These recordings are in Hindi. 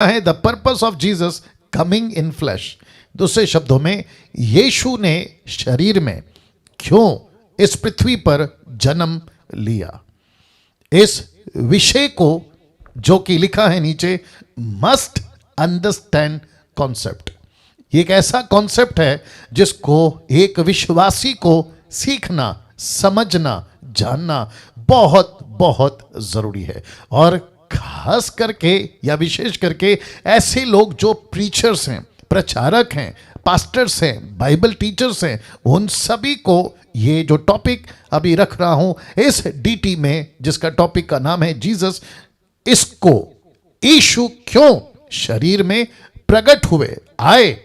है the purpose of Jesus coming in flash. दूसरे शब्दों में, यीशु ने शरीर में क्यों इस पृथ्वी पर जन्म लिया। इस विषय को जो कि लिखा है नीचे, मस्ट अंडरस्टैंड कॉन्सेप्ट। ये एक ऐसा कॉन्सेप्ट है जिसको एक विश्वासी को सीखना, समझना, जानना बहुत बहुत जरूरी है। और खास करके या विशेष करके ऐसे लोग जो प्रीचर्स हैं, प्रचारक हैं, पास्टर्स हैं, बाइबल टीचर्स हैं, उन सभी को ये जो टॉपिक अभी रख रहा हूं इस डीटी में, जिसका टॉपिक का नाम है जीसस, इसको यीशु क्यों शरीर में प्रकट हुए, आए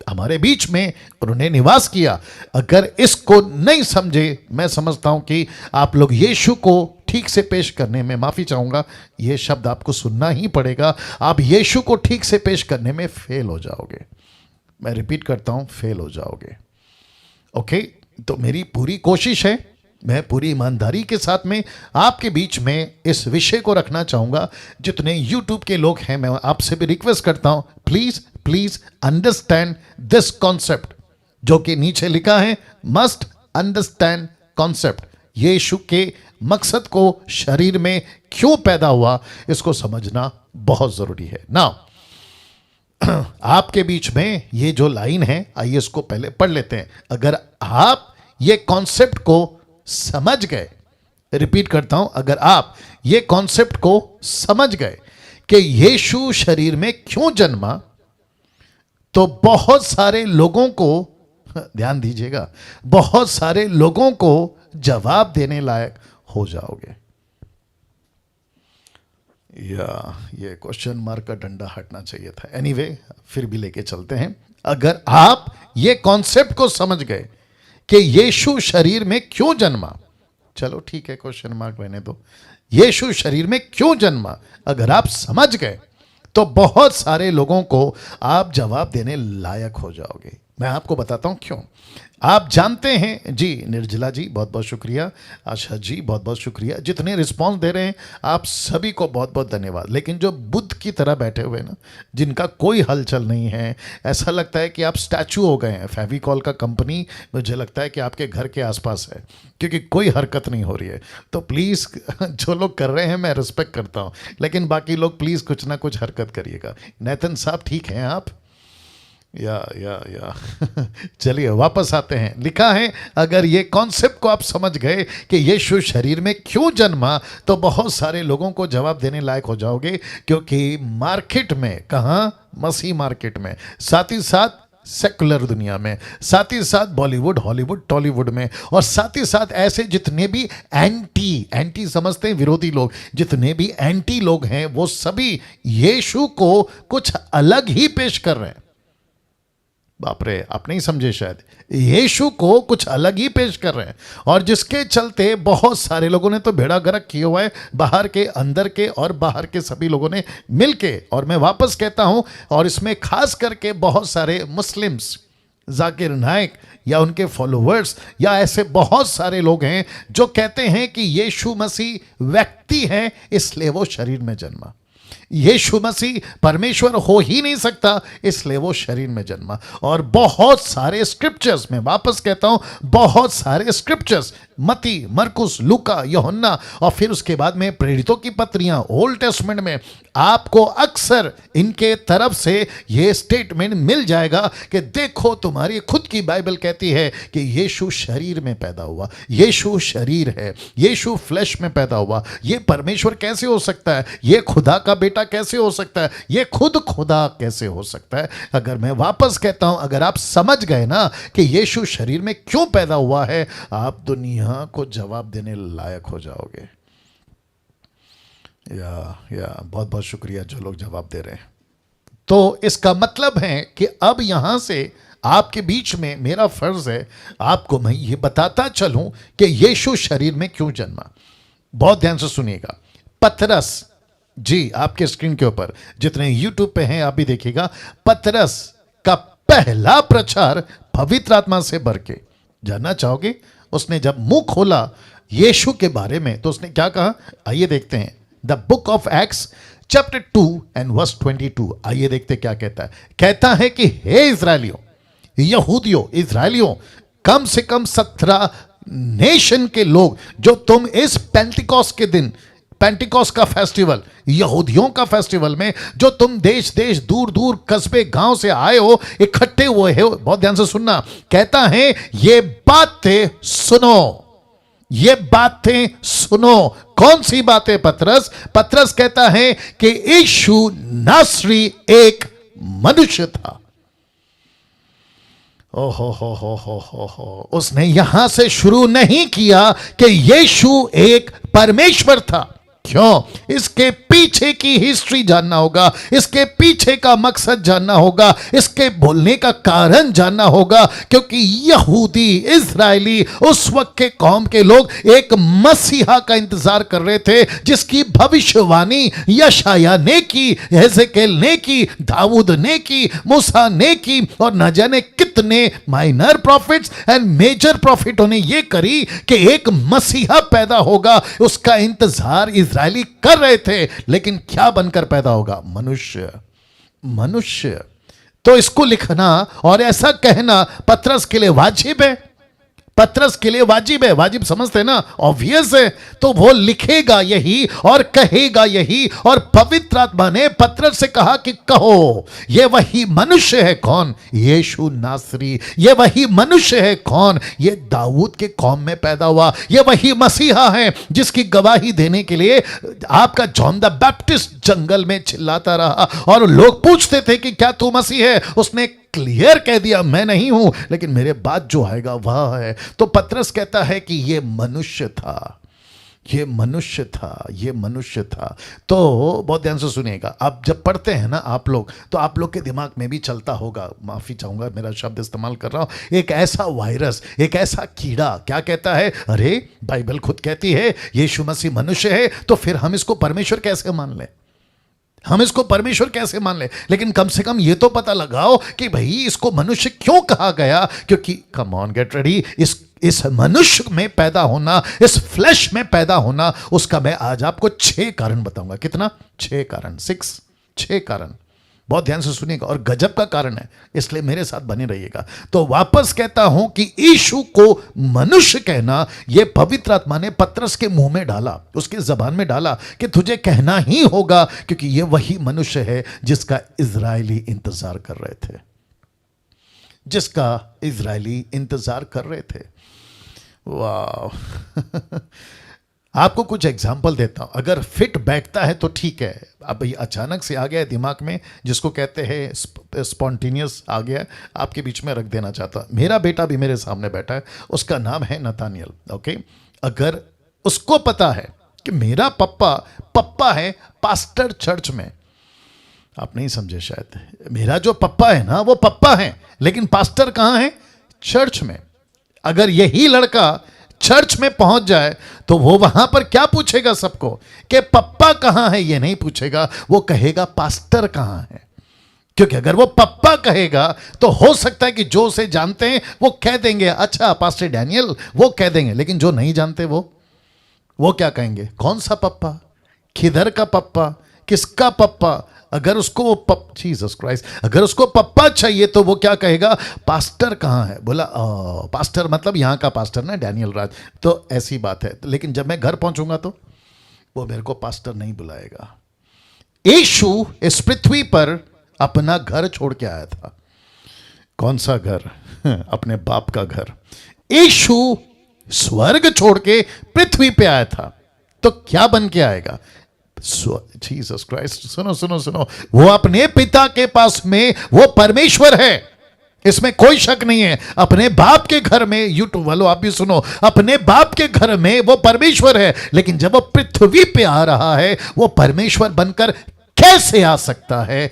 हमारे बीच में, उन्होंने निवास किया, अगर इसको नहीं समझे, मैं समझता हूं कि आप लोग यीशु को ठीक से पेश करने में, माफी चाहूंगा ये शब्द आपको सुनना ही पड़ेगा, आप यीशु को ठीक से पेश करने में फेल हो जाओगे। मैं रिपीट करता हूं, फेल हो जाओगे। ओके, तो मेरी पूरी कोशिश है, मैं पूरी ईमानदारी के साथ में आपके बीच में इस विषय को रखना चाहूंगा। जितने यूट्यूब के लोग हैं, मैं आपसे भी रिक्वेस्ट करता हूं, please please understand this concept जो कि नीचे लिखा है, मस्ट अंडरस्टैंड कॉन्सेप्ट। यीशु के मकसद को शरीर में क्यों पैदा हुआ, इसको समझना बहुत जरूरी है। नाउ आपके बीच में ये जो लाइन है, आइए इसको पहले पढ़ लेते हैं। अगर आप ये कॉन्सेप्ट को समझ गए, रिपीट करता हूं, अगर आप ये कॉन्सेप्ट को समझ गए कि यीशु शरीर में क्यों जन्मा, तो बहुत सारे लोगों को, ध्यान दीजिएगा, बहुत सारे लोगों को जवाब देने लायक हो जाओगे। या ये क्वेश्चन मार्क का डंडा हटना चाहिए था। एनीवे, फिर भी लेके चलते हैं। अगर आप ये कॉन्सेप्ट को समझ गए कि यीशु शरीर में क्यों जन्मा, चलो ठीक है, क्वेश्चन मार्क रहने दो, यीशु शरीर में क्यों जन्मा, अगर आप समझ गए तो बहुत सारे लोगों को आप जवाब देने लायक हो जाओगे। मैं आपको बताता हूं क्यों। आप जानते हैं जी, निर्जला जी बहुत बहुत शुक्रिया, आशा जी बहुत बहुत शुक्रिया, जितने रिस्पांस दे रहे हैं आप सभी को बहुत बहुत धन्यवाद। लेकिन जो बुद्ध की तरह बैठे हुए ना, जिनका कोई हलचल नहीं है, ऐसा लगता है कि आप स्टैचू हो गए हैं। फेविकॉल का कंपनी मुझे लगता है कि आपके घर के आसपास है, क्योंकि कोई हरकत नहीं हो रही है। तो प्लीज़ जो लोग कर रहे हैं मैं रिस्पेक्ट करता हूँ, लेकिन बाकी लोग प्लीज़ कुछ ना कुछ हरकत करिएगा। नेतन साहब ठीक हैं आप? या चलिए वापस आते हैं। लिखा है, अगर ये कॉन्सेप्ट को आप समझ गए कि यीशु शरीर में क्यों जन्मा, तो बहुत सारे लोगों को जवाब देने लायक हो जाओगे। क्योंकि मार्केट में, कहाँ, मसीह मार्केट में, साथ ही साथ सेकुलर दुनिया में, साथ ही साथ बॉलीवुड, हॉलीवुड, टॉलीवुड में, और साथ ही साथ ऐसे जितने भी एंटी समझते हैं, विरोधी लोग, जितने भी एंटी लोग हैं, वो सभी यीशु को कुछ अलग ही पेश कर रहे हैं। बाप रे, आप नहीं समझे शायद, यीशु को कुछ अलग ही पेश कर रहे हैं, और जिसके चलते बहुत सारे लोगों ने तो बेड़ा गर्क किया हुआ है, बाहर के, अंदर के और बाहर के सभी लोगों ने मिलके। और मैं वापस कहता हूं, और इसमें खास करके बहुत सारे मुस्लिम्स, जाकिर नाइक या उनके फॉलोवर्स, या ऐसे बहुत सारे लोग हैं जो कहते हैं कि यीशु मसीह व्यक्ति है, इसलिए वो शरीर में जन्मा। यीशु मसीह परमेश्वर हो ही नहीं सकता, इसलिए वो शरीर में जन्मा। और बहुत सारे स्क्रिप्चर्स, मैं वापस कहता हूं, बहुत सारे स्क्रिप्चर्स, मती, मरकुस, लूका, यूहन्ना, और फिर उसके बाद में प्रेरितों की पत्रियां, ओल्ड टेस्टमेंट में आपको अक्सर इनके तरफ से ये स्टेटमेंट मिल जाएगा कि देखो, तुम्हारी खुद की बाइबल कहती है कि यीशु शरीर में पैदा हुआ, यीशु शरीर है, यीशु फ्लैश में पैदा हुआ। ये परमेश्वर कैसे हो सकता है, ये खुदा का बेटा कैसे हो सकता है, ये खुद खुदा कैसे हो सकता है। अगर मैं वापस कहता हूं, अगर आप समझ गए ना कि यीशु शरीर में क्यों पैदा हुआ है, आप दुनिया को जवाब देने लायक हो जाओगे। या बहुत बहुत शुक्रिया जो लोग जवाब दे रहे हैं। तो इसका मतलब है कि अब यहां से आपके बीच में मेरा फर्ज है, आपको मैं ये बताता चलूं कि यीशु शरीर में क्यों जन्मा। बहुत ध्यान से सुनिएगा। पतरस जी, आपके स्क्रीन के ऊपर, जितने यूट्यूब पे हैं आप भी देखिएगा, पतरस का पहला प्रचार पवित्र आत्मा से भर के, जानना चाहोगे, उसने जब मुंह खोला यीशु के बारे में तो उसने क्या कहा, आइए देखते हैं। The book of Acts chapter 2 and verse 22, आइए देखते क्या कहता है। कहता है कि हे इजराइलियों, यहूदियों, इजराइलियों, कम से कम 17 नेशन के लोग जो तुम इस पेंटिकॉस्ट के दिन, पेंटिकॉस्ट का फेस्टिवल, यहूदियों का फेस्टिवल में जो तुम देश देश दूर दूर कस्बे गांव से आए हो, इकट्ठे हुए हो, बहुत ध्यान से सुनना। कहता है ये बातें सुनो, ये बातें सुनो। कौन सी बातें पतरस? पतरस कहता है कि यीशु नासरी एक मनुष्य था। ओहो हो, उसने यहां से शुरू नहीं किया कि यीशु एक परमेश्वर था। क्यों? इसके पीछे की हिस्ट्री जानना होगा, इसके पीछे का मकसद जानना होगा, इसके बोलने का कारण जानना होगा, क्योंकि यहूदी, इजरायली, उस वक्त के कौम के लोग एक मसीहा का इंतजार कर रहे थे, जिसकी भविष्यवाणी यशाया ने की, हेजेकियल ने की, दाऊद ने की, मूसा ने की, और न जाने कितने माइनर प्रॉफिट्स एंड मेजर प्रॉफिटों ने यह करी कि एक मसीहा पैदा होगा। उसका इंतजार इजरायली कर रहे थे, लेकिन क्या बनकर पैदा होगा? मनुष्य। मनुष्य। तो इसको लिखना और ऐसा कहना पतरस के लिए वाजिब है, पतरस के लिए वाजिब है। वाजिब समझते हैं ना, ऑब्वियस है। तो वो लिखेगा यही और कहेगा यही, और पवित्र आत्मा ने पतरस से कहा कि कहो, ये वही मनुष्य है। कौन? यीशु नासरी। ये वही मनुष्य है। कौन? ये दाऊद के कौम में पैदा हुआ। ये वही मसीहा है जिसकी गवाही देने के लिए आपका जॉन द बैप्टिस्ट जंगल में चिल्लाता रहा, और लोग पूछते थे कि क्या तू मसीह है? उसने क्लियर कह दिया, मैं नहीं हूं, लेकिन मेरे बाद जो आएगा वह है। तो पतरस कहता है कि ये मनुष्य था, ये मनुष्य था, ये मनुष्य था। तो बहुत ध्यान से सुनिएगा, आप जब पढ़ते हैं ना आप लोग, तो आप लोग के दिमाग में भी चलता होगा, माफी चाहूंगा मेरा शब्द इस्तेमाल कर रहा हूं, एक ऐसा वायरस, एक ऐसा कीड़ा क्या कहता है, अरे बाइबल खुद कहती है यीशु मसीह मनुष्य है, तो फिर हम इसको परमेश्वर कैसे मान लें? हम इसको परमेश्वर कैसे मान ले? लेकिन कम से कम ये तो पता लगाओ कि भाई इसको मनुष्य क्यों कहा गया। क्योंकि कम ऑन गेट रेडी, इस मनुष्य में पैदा होना, इस फ्लैश में पैदा होना, उसका मैं आज आपको 6 कारण बताऊंगा। कितना? 6 कारण, 6 कारण। बहुत ध्यान से सुनिएगा, और गजब का कारण है, इसलिए मेरे साथ बने रहिएगा। तो वापस कहता हूं कि यीशु को मनुष्य कहना, यह पवित्र आत्मा ने पतरस के मुंह में डाला, उसकी जबान में डाला कि तुझे कहना ही होगा, क्योंकि यह वही मनुष्य है जिसका इजरायली इंतजार कर रहे थे, जिसका इजरायली इंतजार कर रहे थे। वाह आपको कुछ एग्जाम्पल देता हूं, अगर फिट बैठता है तो ठीक है। अब ये अचानक से आ गया है दिमाग में, जिसको कहते हैं स्पॉन्टेनियस आ गया है, आपके बीच में रख देना चाहता हूं। मेरा बेटा भी मेरे सामने बैठा है, उसका नाम है नतानियल। ओके, अगर उसको पता है कि मेरा पप्पा है पास्टर चर्च में, आप नहीं समझे शायद, मेरा जो पप्पा है ना वो पप्पा है, लेकिन पास्टर कहां है? चर्च में। अगर यही लड़का चर्च में पहुंच जाए तो वो वहां पर क्या पूछेगा सबको कि पप्पा कहां है? ये नहीं पूछेगा, वो कहेगा पास्टर कहां है। क्योंकि अगर वो पप्पा कहेगा तो हो सकता है कि जो उसे जानते हैं वो कह देंगे अच्छा पास्टर डैनियल, वो कह देंगे, लेकिन जो नहीं जानते वो क्या कहेंगे? कौन सा पप्पा? किधर का पप्पा? किसका पप्पा? अगर उसको जीसस क्राइस्ट, अगर उसको पप्पा चाहिए तो वो क्या कहेगा? पास्टर कहाँ है? बोला पास्टर मतलब यहाँ का पास्टर ना, डैनियल राज। तो ऐसी बात है, लेकिन जब मैं घर पहुंचूंगा तो वो मेरे को पास्टर नहीं बुलाएगा। यीशु इस पृथ्वी पर अपना घर छोड़ के आया था। कौन सा घर? अपने बाप का घर। यीशु स्वर्ग छोड़ के पृथ्वी पे आया था, तो क्या बन के आएगा? जीसस क्राइस्ट, सुनो, वो अपने पिता के पास में वो परमेश्वर है, इसमें कोई शक नहीं है। अपने बाप के घर में, यूट्यूब वालों आप भी सुनो, अपने बाप के घर में वो परमेश्वर है, लेकिन जब वो पृथ्वी पे आ रहा है, वो परमेश्वर बनकर कैसे आ सकता है?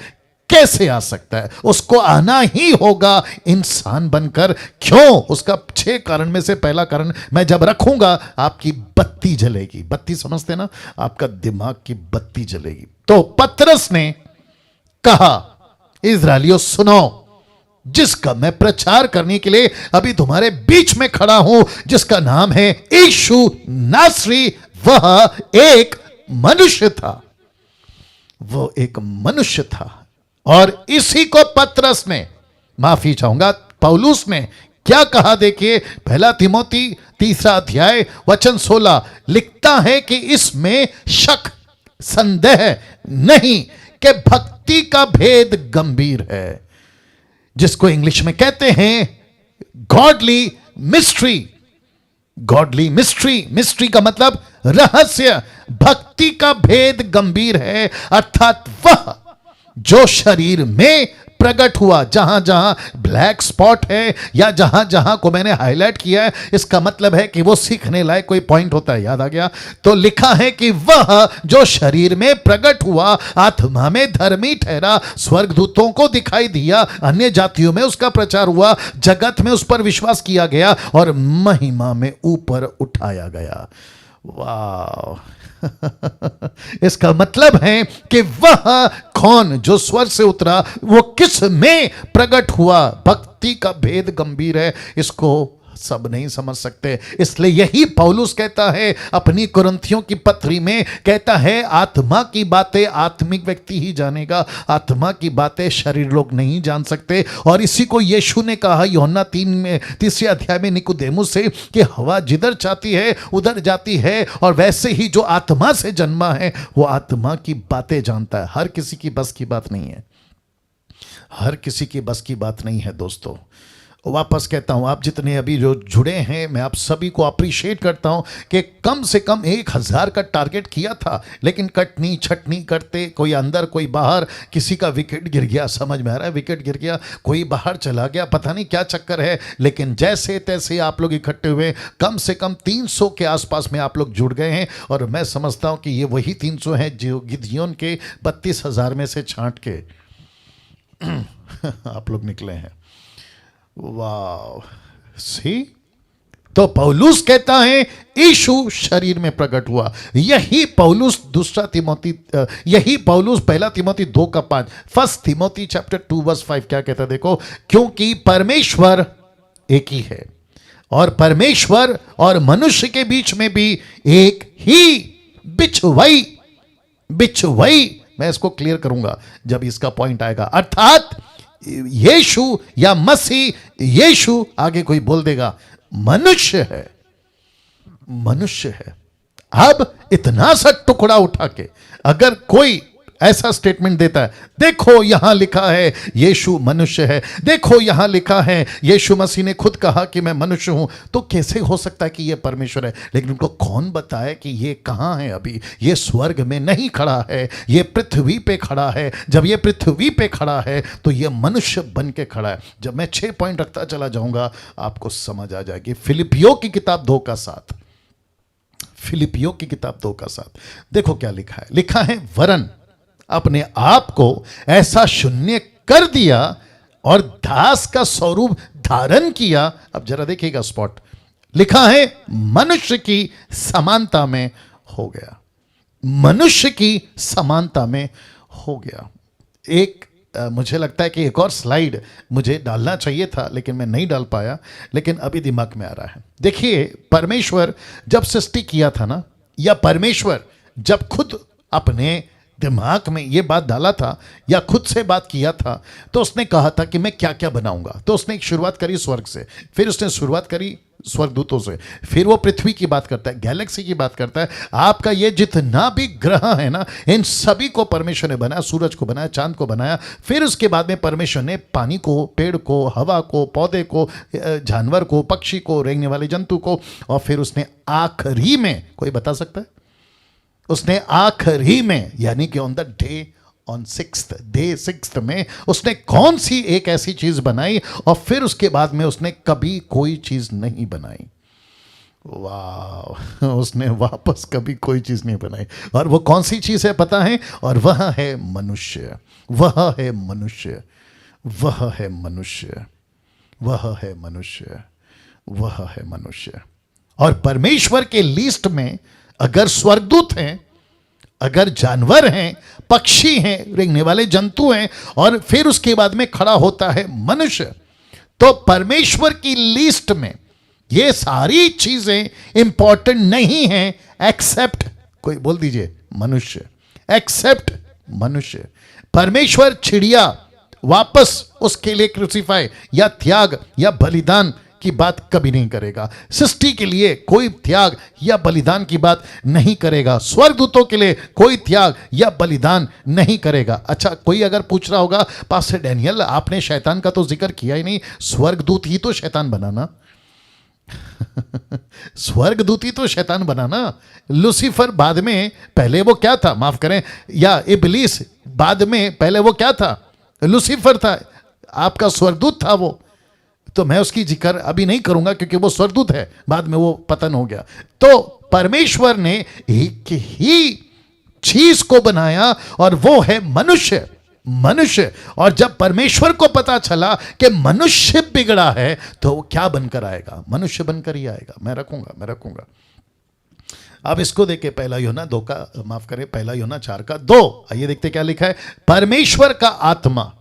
कैसे आ सकता है? उसको आना ही होगा इंसान बनकर। क्यों? उसका 6 कारण में से पहला कारण मैं जब रखूंगा आपकी बत्ती जलेगी। बत्ती समझते ना, आपका दिमाग की बत्ती जलेगी। तो पतरस ने कहा इस्राएलियों सुनो, जिसका मैं प्रचार करने के लिए अभी तुम्हारे बीच में खड़ा हूं, जिसका नाम है यीशु नासरी, वह एक मनुष्य था। वो एक मनुष्य था। और इसी को पतरस ने, माफी चाहूंगा, पौलुस ने क्या कहा देखिए, पहला तिमोथी 3 अध्याय वचन 16 लिखता है कि इसमें शक संदेह नहीं कि भक्ति का भेद गंभीर है, जिसको इंग्लिश में कहते हैं godly mystery. Godly mystery, mystery का मतलब रहस्य। भक्ति का भेद गंभीर है, अर्थात वह जो शरीर में प्रकट हुआ। जहां जहां ब्लैक स्पॉट है या जहां जहां को मैंने हाईलाइट किया है, इसका मतलब है कि वो सीखने लायक कोई पॉइंट होता है। याद आ गया? तो लिखा है कि वह जो शरीर में प्रकट हुआ, आत्मा में धर्मी ठहरा, स्वर्गदूतों को दिखाई दिया, अन्य जातियों में उसका प्रचार हुआ, जगत में उस पर विश्वास किया गया और महिमा में ऊपर उठाया गया। वाह! इसका मतलब है कि वह कौन जो स्वर्ग से उतरा, वो किस में प्रकट हुआ। भक्ति का भेद गंभीर है, इसको सब नहीं समझ सकते। इसलिए यही पौलुस कहता है अपनी कुरिन्थियों की पत्री में, कहता है आत्मा की बातें आत्मिक व्यक्ति ही जानेगा, आत्मा की बातें शरीर लोग नहीं जान सकते। और इसी को यीशु ने कहा यूहन्ना 3 अध्याय में निकोदेमुस से कि हवा जिधर चाहती है उधर जाती है, और वैसे ही जो आत्मा से जन्मा है वो आत्मा की बातें जानता है। हर किसी की बस की बात नहीं है, हर किसी की बस की बात नहीं है दोस्तों। वापस कहता हूं, आप जितने अभी जो जुड़े हैं, मैं आप सभी को अप्रिशिएट करता हूं कि कम से कम 1000 का टारगेट किया था, लेकिन कटनी छटनी करते, कोई अंदर कोई बाहर, किसी का विकेट गिर गया, समझ में आ रहा है, विकेट गिर गया, कोई बाहर चला गया, पता नहीं क्या चक्कर है, लेकिन जैसे तैसे आप लोग इकट्ठे हुए, कम से कम 300 के आसपास में आप लोग जुड़ गए हैं। और मैं समझता हूं कि ये वही 300 हैं जो गिदियोन के 32,000 में से छांट के आप लोग निकले हैं। वाह! सी, तो पौलुस कहता है यीशु शरीर में प्रकट हुआ। यही पौलुस पहला तिमोथी 2:5, फर्स्ट तिमोथी चैप्टर 2:5 क्या कहता है देखो, क्योंकि परमेश्वर एक ही है और परमेश्वर और मनुष्य के बीच में भी एक ही बिछुआई, मैं इसको क्लियर करूंगा जब इसका पॉइंट आएगा, अर्थात यीशु या मसीह, यीशु आगे कोई बोल देगा मनुष्य है, मनुष्य है। अब इतना सा टुकड़ा उठा के अगर कोई ऐसा स्टेटमेंट देता है, देखो यहां लिखा है यीशु मनुष्य है, देखो यहां लिखा है यीशु मसीह ने खुद कहा कि मैं मनुष्य हूं, तो कैसे हो सकता है कि यह परमेश्वर है? लेकिन उनको कौन बताए कि ये कहां है? अभी ये स्वर्ग में नहीं खड़ा है, ये पृथ्वी पे खड़ा है। जब ये पृथ्वी पे खड़ा है तो ये मनुष्य बन के खड़ा है। जब मैं 6 पॉइंट रखता चला जाऊंगा आपको समझ आ जाएगी। फिलिपियों की किताब 2:7, फिलिपियों की किताब 2:7 देखो क्या लिखा है। लिखा है वरन अपने आप को ऐसा शून्य कर दिया और दास का स्वरूप धारण किया। अब जरा देखिएगा स्पॉट, लिखा है मनुष्य की समानता में हो गया, मनुष्य की समानता में हो गया। मुझे लगता है कि एक और स्लाइड मुझे डालना चाहिए था लेकिन मैं नहीं डाल पाया, लेकिन अभी दिमाग में आ रहा है। देखिए परमेश्वर जब सृष्टि किया था ना, या परमेश्वर जब खुद अपने दिमाग में ये बात डाला था या खुद से बात किया था, तो उसने कहा था कि मैं क्या क्या बनाऊंगा। तो उसने एक शुरुआत करी स्वर्ग से, फिर उसने शुरुआत करी स्वर्गदूतों से, फिर वो पृथ्वी की बात करता है, गैलेक्सी की बात करता है। आपका ये जितना भी ग्रह है ना, इन सभी को परमेश्वर ने बनाया, सूरज को बनाया, चांद को बनाया। फिर उसके बाद में परमेश्वर ने पानी को, पेड़ को, हवा को, पौधे को, जानवर को, पक्षी को, रेंगने वाले जंतु को, और फिर उसने आखिरी में, कोई बता सकता है, उसने आखिरी में यानी कि ऑन द डे 6th में उसने कौन सी एक ऐसी चीज बनाई, और फिर उसके बाद में उसने कभी कोई चीज नहीं बनाई। वाह! उसने वापस कभी कोई चीज नहीं बनाई। और वो कौन सी चीज है पता है? और वह है मनुष्य, वह है मनुष्य, वह है मनुष्य, वह है मनुष्य, वह है मनुष्य। और परमेश्वर के लिस्ट में अगर स्वर्गदूत हैं, अगर जानवर हैं, पक्षी हैं, रेंगने वाले जंतु हैं, और फिर उसके बाद में खड़ा होता है मनुष्य, तो परमेश्वर की लिस्ट में ये सारी चीजें इंपॉर्टेंट नहीं हैं एक्सेप्ट, कोई बोल दीजिए, मनुष्य, एक्सेप्ट मनुष्य। परमेश्वर चिड़िया वापस उसके लिए क्रूसीफाई या त्याग या बलिदान की बात कभी नहीं करेगा। सृष्टि के लिए कोई त्याग या बलिदान की बात नहीं करेगा। स्वर्गदूतों के लिए कोई त्याग या बलिदान नहीं करेगा। अच्छा, कोई अगर पूछ रहा होगा, पास्टर डैनियल आपने शैतान का तो जिक्र किया ही नहीं, स्वर्गदूत ही तो शैतान बनाना। स्वर्गदूत ही तो शैतान बनाना। लूसीफर बाद में, पहले वो क्या था, माफ करें, या इब्लीस बाद में, पहले वो क्या था, लूसीफर था, आपका स्वर्गदूत था वो। तो मैं उसकी जिक्र अभी नहीं करूंगा क्योंकि वो स्वर्गदूत है, बाद में वो पतन हो गया। तो परमेश्वर ने एक ही चीज को बनाया और वो है मनुष्य। मनुष्य, और जब परमेश्वर को पता चला कि मनुष्य बिगड़ा है तो वो क्या बनकर आएगा, मनुष्य बनकर ही आएगा। मैं रखूंगा। अब इसको देखे पहला यूहन्ना 2 का, माफ करें, पहला यूहन्ना 4:2। आइए देखते क्या लिखा है। परमेश्वर का आत्मा,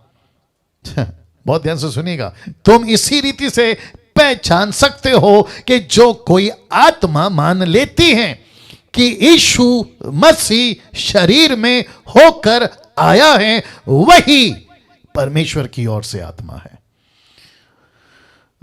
बहुत ध्यान से सुनिएगा, तुम इसी रीति से पहचान सकते हो कि जो कोई आत्मा मान लेती है कि यीशु मसीह शरीर में होकर आया है, वही परमेश्वर की ओर से आत्मा है।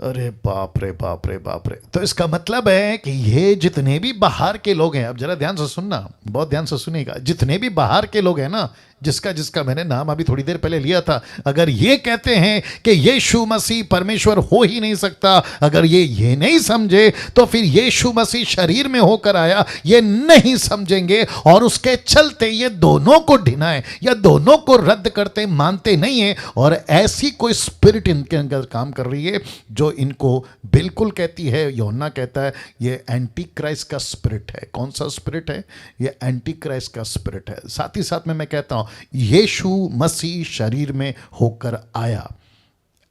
अरे बाप रे बाप रे बाप रे। तो इसका मतलब है कि ये जितने भी बाहर के लोग हैं, अब जरा ध्यान से सुनना, बहुत ध्यान से सुनिएगा, जितने भी बाहर के लोग हैं ना, जिसका मैंने नाम अभी थोड़ी देर पहले लिया था, अगर ये कहते हैं कि यीशु मसीह परमेश्वर हो ही नहीं सकता, अगर ये नहीं समझे तो फिर यीशु मसीह शरीर में होकर आया ये नहीं समझेंगे, और उसके चलते ये दोनों को डिनाए या दोनों को रद्द करते मानते नहीं है। और ऐसी कोई स्पिरिट इनके अंदर काम कर रही है जो इनको बिल्कुल कहती है, यूहन्ना कहता है ये एंटी क्राइस्ट का स्पिरिट है। कौन सा स्पिरिट है? ये एंटी क्राइस्ट का स्पिरिट है। साथ ही साथ में मैं कहता हूं यीशु मसीह शरीर में होकर आया,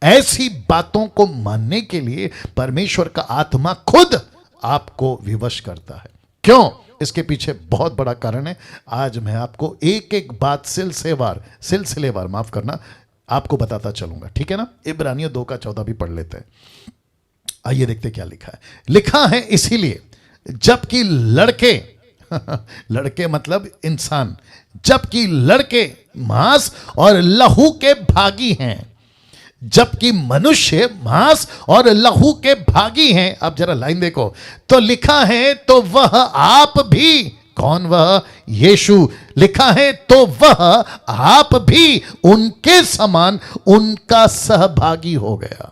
ऐसी बातों को मानने के लिए परमेश्वर का आत्मा खुद आपको विवश करता है। क्यों? इसके पीछे बहुत बड़ा कारण है। आज मैं आपको एक एक बात सिलसिलेवार माफ करना, आपको बताता चलूंगा, ठीक है ना। इब्रानियों 2:14 भी पढ़ लेते हैं। आइए देखते क्या लिखा है। लिखा है, इसीलिए जबकि लड़के मतलब इंसान, जबकि लड़के मांस और लहू के भागी हैं, जबकि मनुष्य मांस और लहू के भागी हैं। अब जरा लाइन देखो, तो लिखा है तो वह आप भी, कौन वह? यीशु। लिखा है तो वह आप भी उनके समान उनका सहभागी हो गया।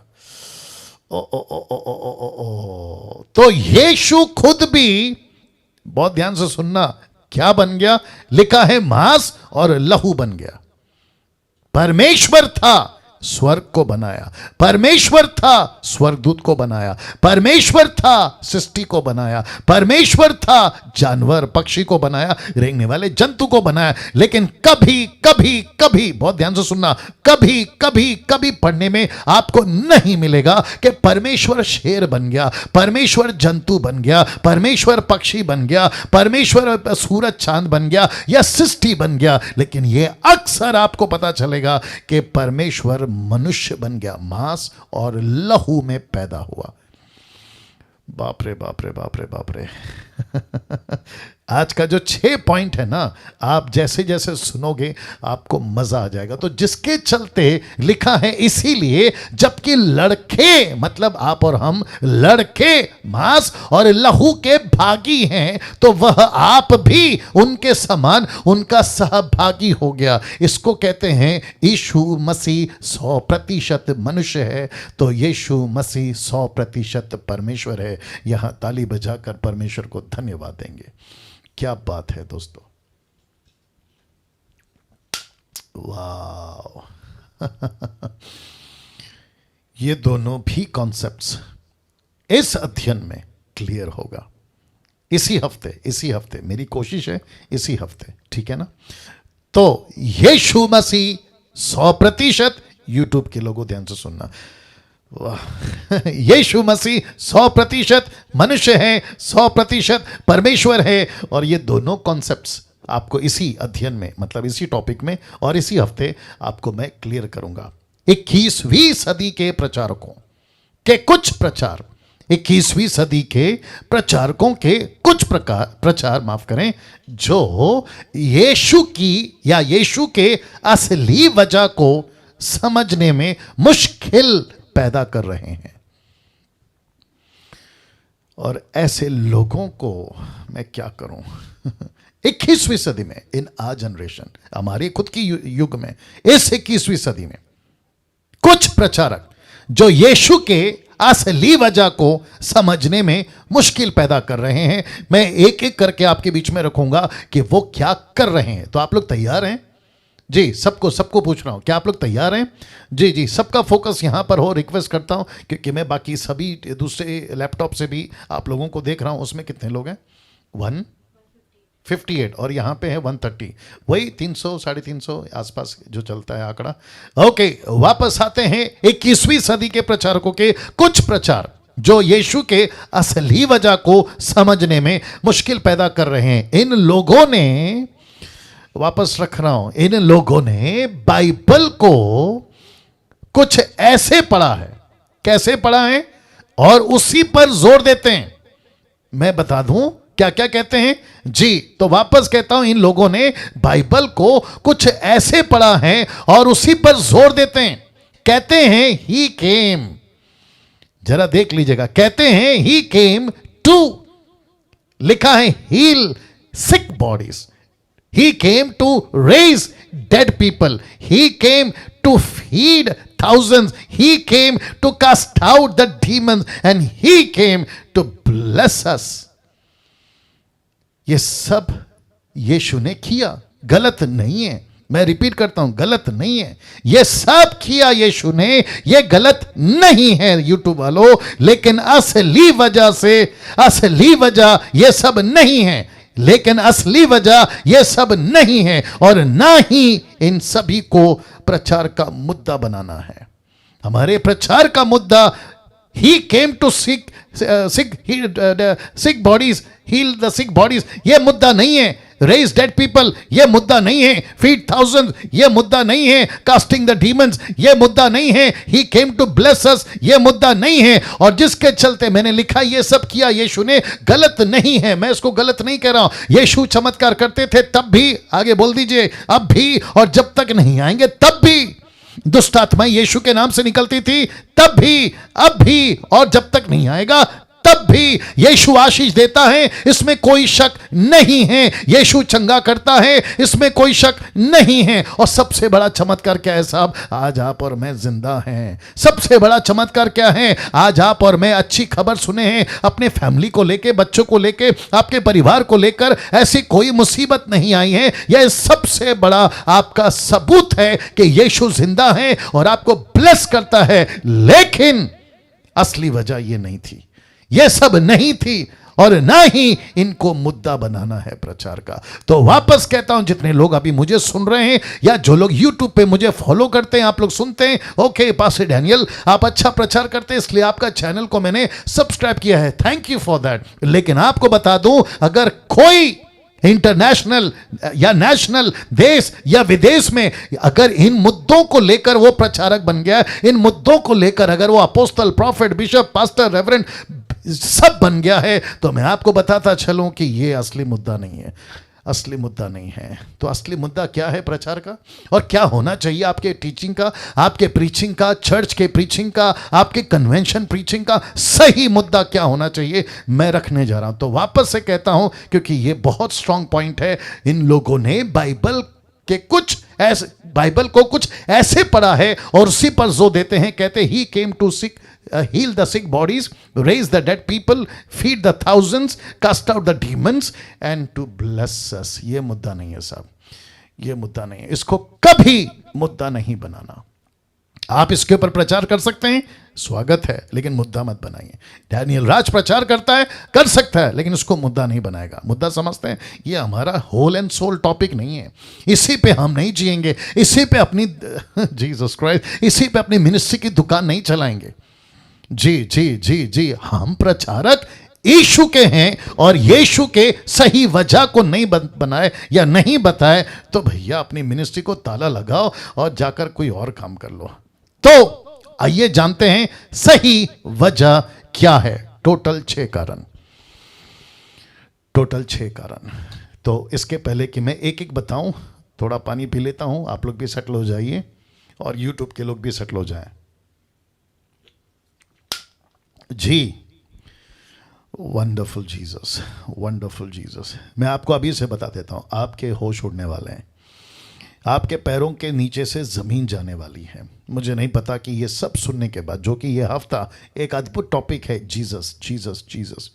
तो यीशु खुद भी, बहुत ध्यान से सुनना, क्या बन गया? लिखा है मांस और लहू बन गया। परमेश्वर था, स्वर्ग को बनाया, परमेश्वर था, स्वर्गदूत को बनाया, परमेश्वर था, सृष्टि को बनाया, परमेश्वर था, जानवर पक्षी को बनाया, रेंगने वाले जंतु को बनाया। लेकिन कभी कभी कभी, बहुत ध्यान से सुनना, कभी कभी कभी पढ़ने में आपको नहीं मिलेगा कि परमेश्वर शेर बन गया, परमेश्वर जंतु बन गया, परमेश्वर पक्षी बन गया, परमेश्वर सूरज चांद बन गया या सृष्टि बन गया। लेकिन यह अक्सर आपको पता चलेगा कि परमेश्वर मनुष्य बन गया, मांस और लहू में पैदा हुआ। बाप रे बाप रे बाप रे बाप रे। आज का जो 6 पॉइंट है ना, आप जैसे जैसे सुनोगे आपको मजा आ जाएगा। तो जिसके चलते लिखा है, इसीलिए जबकि लड़के मतलब आप और हम, लड़के मांस और लहू के भागी हैं, तो वह आप भी उनके समान उनका सहभागी हो गया। इसको कहते हैं यीशु मसीह 100% मनुष्य है, तो यीशु मसीह 100% परमेश्वर है। यहां ताली बजाकर परमेश्वर को धन्यवाद देंगे। क्या बात है दोस्तों, वाह। ये दोनों भी कॉन्सेप्ट्स इस अध्ययन में क्लियर होगा इसी हफ्ते। मेरी कोशिश है इसी हफ्ते, ठीक है ना। तो यीशु मसीह 100%, यूट्यूब के लोगों ध्यान से सुनना, वाह। यीशु मसीह 100% मनुष्य है, 100% परमेश्वर है। और ये दोनों कॉन्सेप्ट्स आपको इसी अध्ययन में, मतलब इसी टॉपिक में और इसी हफ्ते आपको मैं क्लियर करूंगा। 21वीं सदी के प्रचारकों के कुछ प्रचार 21वीं सदी के प्रचारकों के कुछ प्रचार माफ करें, जो यीशु की या यीशु के असली वजह को समझने में मुश्किल पैदा कर रहे हैं। और ऐसे लोगों को मैं क्या करूं 21वीं सदी में, इन आ जनरेशन, हमारे खुद की युग में, इस 21वीं सदी में कुछ प्रचारक जो यीशु के असली वजह को समझने में मुश्किल पैदा कर रहे हैं, मैं एक एक करके आपके बीच में रखूंगा कि वो क्या कर रहे हैं। तो आप लोग तैयार हैं? जी, सबको पूछ रहा हूं, क्या आप लोग तैयार हैं? जी जी, सबका फोकस यहां पर हो, रिक्वेस्ट करता हूं, क्योंकि मैं बाकी सभी दूसरे लैपटॉप से भी आप लोगों को देख रहा हूं। उसमें कितने लोग हैं? 158 और यहां पे है 130, वही 300 350 आसपास जो चलता है आंकड़ा। ओके, वापस आते हैं 21वीं सदी के प्रचारकों के कुछ प्रचार जो यीशु के असली वजह को समझने में मुश्किल पैदा कर रहे हैं। इन लोगों ने, वापस रख रहा हूं, इन लोगों ने बाइबल को कुछ ऐसे पढ़ा है, कैसे पढ़ा है, और उसी पर जोर देते हैं। मैं बता दूं क्या क्या कहते हैं जी। तो वापस कहता हूं, इन लोगों ने बाइबल को कुछ ऐसे पढ़ा है और उसी पर जोर देते हैं। कहते हैं ही केम, जरा देख लीजिएगा, कहते हैं ही केम टू, लिखा है heal sick bodies, he came to raise dead people, he came to feed thousands, he came to cast out the demons, and he came to bless us। ये सब यीशु ने किया, गलत नहीं है। मैं रिपीट करता हूं, गलत नहीं है, ये सब किया यीशु ने, ये गलत नहीं है यूट्यूब वालों, लेकिन असली वजह ये सब नहीं है, लेकिन असली वजह यह सब नहीं है, और ना ही इन सभी को प्रचार का मुद्दा बनाना है। हमारे प्रचार का मुद्दा he came to sick bodies, heal the sick bodies, यह मुद्दा नहीं है। रेज डेड पीपल, यह मुद्दा नहीं है। फीड थाउजेंड, यह मुद्दा नहीं है। कास्टिंग द डीमंस, यह मुद्दा नहीं है। ही केम टू ब्लेस अस, यह मुद्दा नहीं है। और जिसके चलते मैंने लिखा यह सब किया यीशु ने, गलत नहीं है, मैं इसको गलत नहीं कह रहा हूं। यीशु चमत्कार करते थे तब भी, आगे बोल दीजिए, अब भी, और जब तक नहीं आएंगे तब भी। दुष्ट आत्माएं यीशु के नाम से निकलती थी तब भी, अब भी, और जब तक नहीं आएगा तब भी। यीशु आशीष देता है, इसमें कोई शक नहीं है। यीशु चंगा करता है, इसमें कोई शक नहीं है। और सबसे बड़ा चमत्कार क्या है साहब? आज आप और मैं जिंदा हैं। सबसे बड़ा चमत्कार क्या है? आज आप और मैं अच्छी खबर सुने हैं, अपने फैमिली को लेके, बच्चों को लेके, आपके परिवार को लेकर ऐसी कोई मुसीबत नहीं आई है। यह सबसे बड़ा आपका सबूत है कि यीशु जिंदा है और आपको ब्लेस करता है। लेकिन असली वजह यह नहीं थी, यह सब नहीं थी, और ना ही इनको मुद्दा बनाना है प्रचार का। तो वापस कहता हूं, जितने लोग अभी मुझे सुन रहे हैं या जो लोग YouTube पे मुझे फॉलो करते हैं, आप लोग सुनते हैं, ओके पास्टर डैनियल आप अच्छा प्रचार करते हैं, इसलिए आपका चैनल को मैंने सब्सक्राइब किया है, थैंक यू फॉर दैट। लेकिन आपको बता दूं, अगर कोई इंटरनेशनल या नेशनल, देश या विदेश में अगर इन मुद्दों को लेकर वो प्रचारक बन गया, इन मुद्दों को लेकर अगर वो apostle, profit, bishop, pastor, reverend सब बन गया है, तो मैं आपको बताता चलूं कि ये असली मुद्दा नहीं है, असली मुद्दा नहीं है। तो असली मुद्दा क्या है प्रचार का, और क्या होना चाहिए आपके टीचिंग का, आपके प्रीचिंग का, चर्च के प्रीचिंग का, आपके कन्वेंशन प्रीचिंग का सही मुद्दा क्या होना चाहिए, मैं रखने जा रहा हूं। तो वापस से कहता हूं, क्योंकि ये बहुत स्ट्रांग पॉइंट है। इन लोगों ने बाइबल को कुछ ऐसे पढ़ा है और उसी पर जोर देते हैं। कहते he came to heal the sick bodies, raise the dead people, feed the thousands, cast out the demons, and to bless us। ये मुद्दा नहीं है साहब, ये मुद्दा नहीं है, इसको कभी मुद्दा नहीं बनाना। आप इसके ऊपर प्रचार कर सकते हैं, स्वागत है, लेकिन मुद्दा मत बनाइए। डैनियल राज प्रचार करता है, कर सकता है, लेकिन उसको मुद्दा नहीं बनाएगा। मुद्दा समझते हैं, ये हमारा होल एंड सोल टॉपिक नहीं है, इसी पे हम नहीं जिएंगे, इसी पे अपनी जीसस क्राइस्ट, इसी पे अपनी मिनिस्ट्री की दुकान नहीं चलाएंगे। जी जी जी जी, हम प्रचारक यीशु के हैं, और यीशु के सही वजह को नहीं बनाए या नहीं बताए तो भैया अपनी मिनिस्ट्री को ताला लगाओ और जाकर कोई और काम कर लो। तो आइए जानते हैं सही वजह क्या है। टोटल 6 कारण, टोटल 6 कारण। तो इसके पहले कि मैं एक एक बताऊं, थोड़ा पानी पी लेता हूं, आप लोग भी सेटल हो जाइए और यूट्यूब के लोग भी सेटल हो जाएं। जी, वंडरफुल जीसस, वंडरफुल जीसस। मैं आपको अभी से बता देता हूं, आपके होश उड़ने वाले हैं, आपके पैरों के नीचे से जमीन जाने वाली है। मुझे नहीं पता कि ये सब सुनने के बाद, जो कि ये हफ्ता एक अद्भुत टॉपिक है, जीसस जीसस जीसस,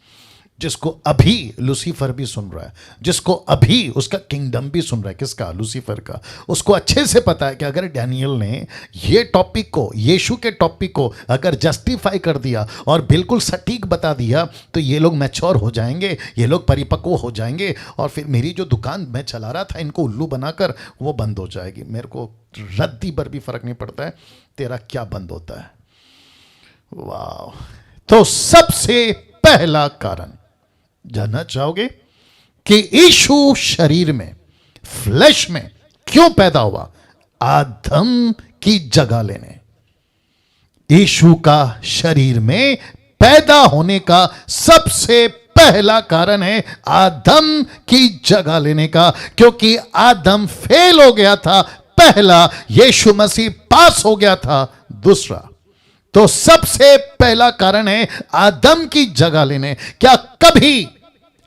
जिसको अभी लूसीफर भी सुन रहा है, जिसको अभी उसका किंगडम भी सुन रहा है। किसका? लूसीफर का। उसको अच्छे से पता है कि अगर डैनियल ने ये टॉपिक को, यीशु के टॉपिक को अगर जस्टिफाई कर दिया और बिल्कुल सटीक बता दिया, तो ये लोग मैच्योर हो जाएंगे, ये लोग परिपक्व हो जाएंगे, और फिर मेरी जो दुकान मैं चला रहा था इनको उल्लू बनाकर, वो बंद हो जाएगी। मेरे को रद्दी पर भी फर्क नहीं पड़ता है तेरा क्या बंद होता है। वाह। तो सबसे पहला कारण जानना चाहोगे कि यीशु शरीर में, फ्लैश में क्यों पैदा हुआ? आदम की जगह लेने। यीशु का शरीर में पैदा होने का सबसे पहला कारण है आदम की जगह लेने का, क्योंकि आदम फेल हो गया था पहला, यीशु मसीह पास हो गया था दूसरा। तो सबसे पहला कारण है आदम की जगह लेने। क्या कभी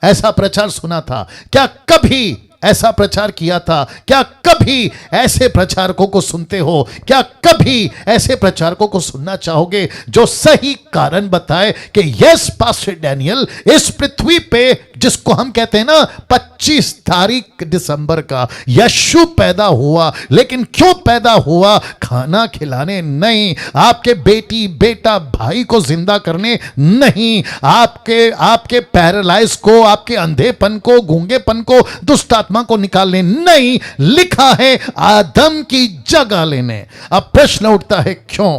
ऐसा प्रचार सुना था? क्या कभी ऐसा प्रचार किया था? क्या कभी ऐसे प्रचारकों को सुनते हो? क्या कभी ऐसे प्रचारकों को सुनना चाहोगे जो सही कारण बताए कि यस पास्टर डैनियल, इस पृथ्वी पे जिसको हम कहते हैं ना 25 तारीख दिसंबर का यीशु पैदा हुआ, लेकिन क्यों पैदा हुआ? खाना खिलाने नहीं, आपके बेटी बेटा भाई को जिंदा करने नहीं, आपके पैरालाइज को, आपके अंधेपन को, गूंगेपन को, दुष्ट आत्मा को निकालने नहीं, लिखा है आदम की जगह लेने। अब प्रश्न उठता है क्यों?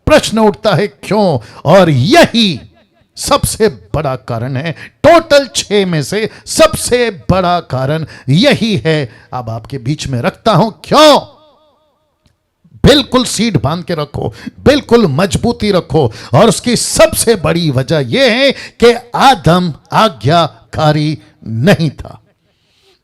प्रश्न उठता है क्यों? और यही सबसे बड़ा कारण है। टोटल 6 में से सबसे बड़ा कारण यही है। अब आपके बीच में रखता हूं क्यों। बिल्कुल सीट बांध के रखो, बिल्कुल मजबूती रखो। और उसकी सबसे बड़ी वजह यह है कि आदम आज्ञाकारी नहीं था।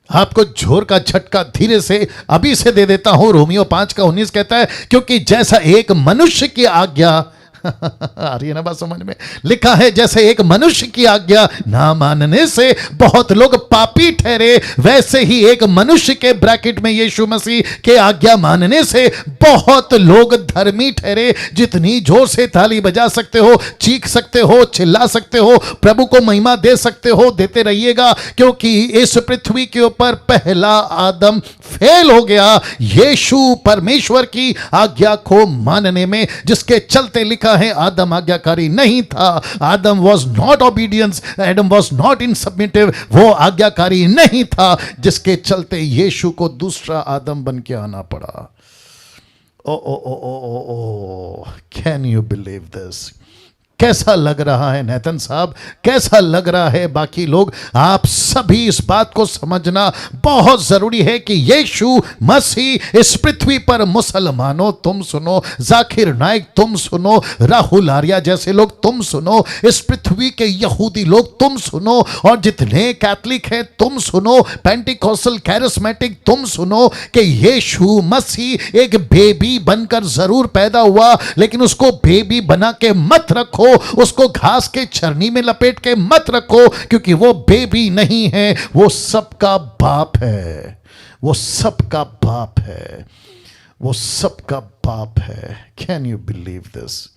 आपको जोर का झटका धीरे से अभी से दे देता हूं। रोमियो 5:19 कहता है, क्योंकि जैसा एक मनुष्य की आज्ञा आ रही है ना बात समझ में? लिखा है जैसे एक मनुष्य की आज्ञा ना मानने से बहुत लोग पापी ठहरे, वैसे ही एक मनुष्य के ब्रैकेट में यीशु मसीह के आज्ञा मानने से बहुत लोग धर्मी ठहरे। जितनी जोर से ताली बजा सकते हो, चीख सकते हो, चिल्ला सकते हो, प्रभु को महिमा दे सकते हो, देते रहिएगा, क्योंकि इस पृथ्वी के ऊपर पहला आदम फेल हो गया यीशु परमेश्वर की आज्ञा को मानने में, जिसके चलते लिखा है आदम आज्ञाकारी नहीं था। Adam was not obedience, Adam was not in submissive, वो आज्ञाकारी नहीं था, जिसके चलते यीशु को दूसरा आदम बन के आना पड़ा। ओ ओ ओ ओ ओ ओ, कैन यू बिलीव दिस? कैसा लग रहा है नेतन साहब? कैसा लग रहा है बाकी लोग? आप सभी इस बात को समझना बहुत जरूरी है कि यीशु मसीह इस पृथ्वी पर, मुसलमानों तुम सुनो, जाकिर नाइक तुम सुनो, राहुल आर्या जैसे लोग तुम सुनो, इस पृथ्वी के यहूदी लोग तुम सुनो, और जितने कैथलिक हैं तुम सुनो, पेंटिकोस्टल कैरिस्मेटिक तुम सुनो, कि यीशु मसीह एक बेबी बनकर जरूर पैदा हुआ, लेकिन उसको बेबी बना के मत रखो, उसको घास के चरनी में लपेट के मत रखो, क्योंकि वो बेबी नहीं है, वो सबका बाप है, वो सबका बाप है, वो सबका बाप है। Can you believe this?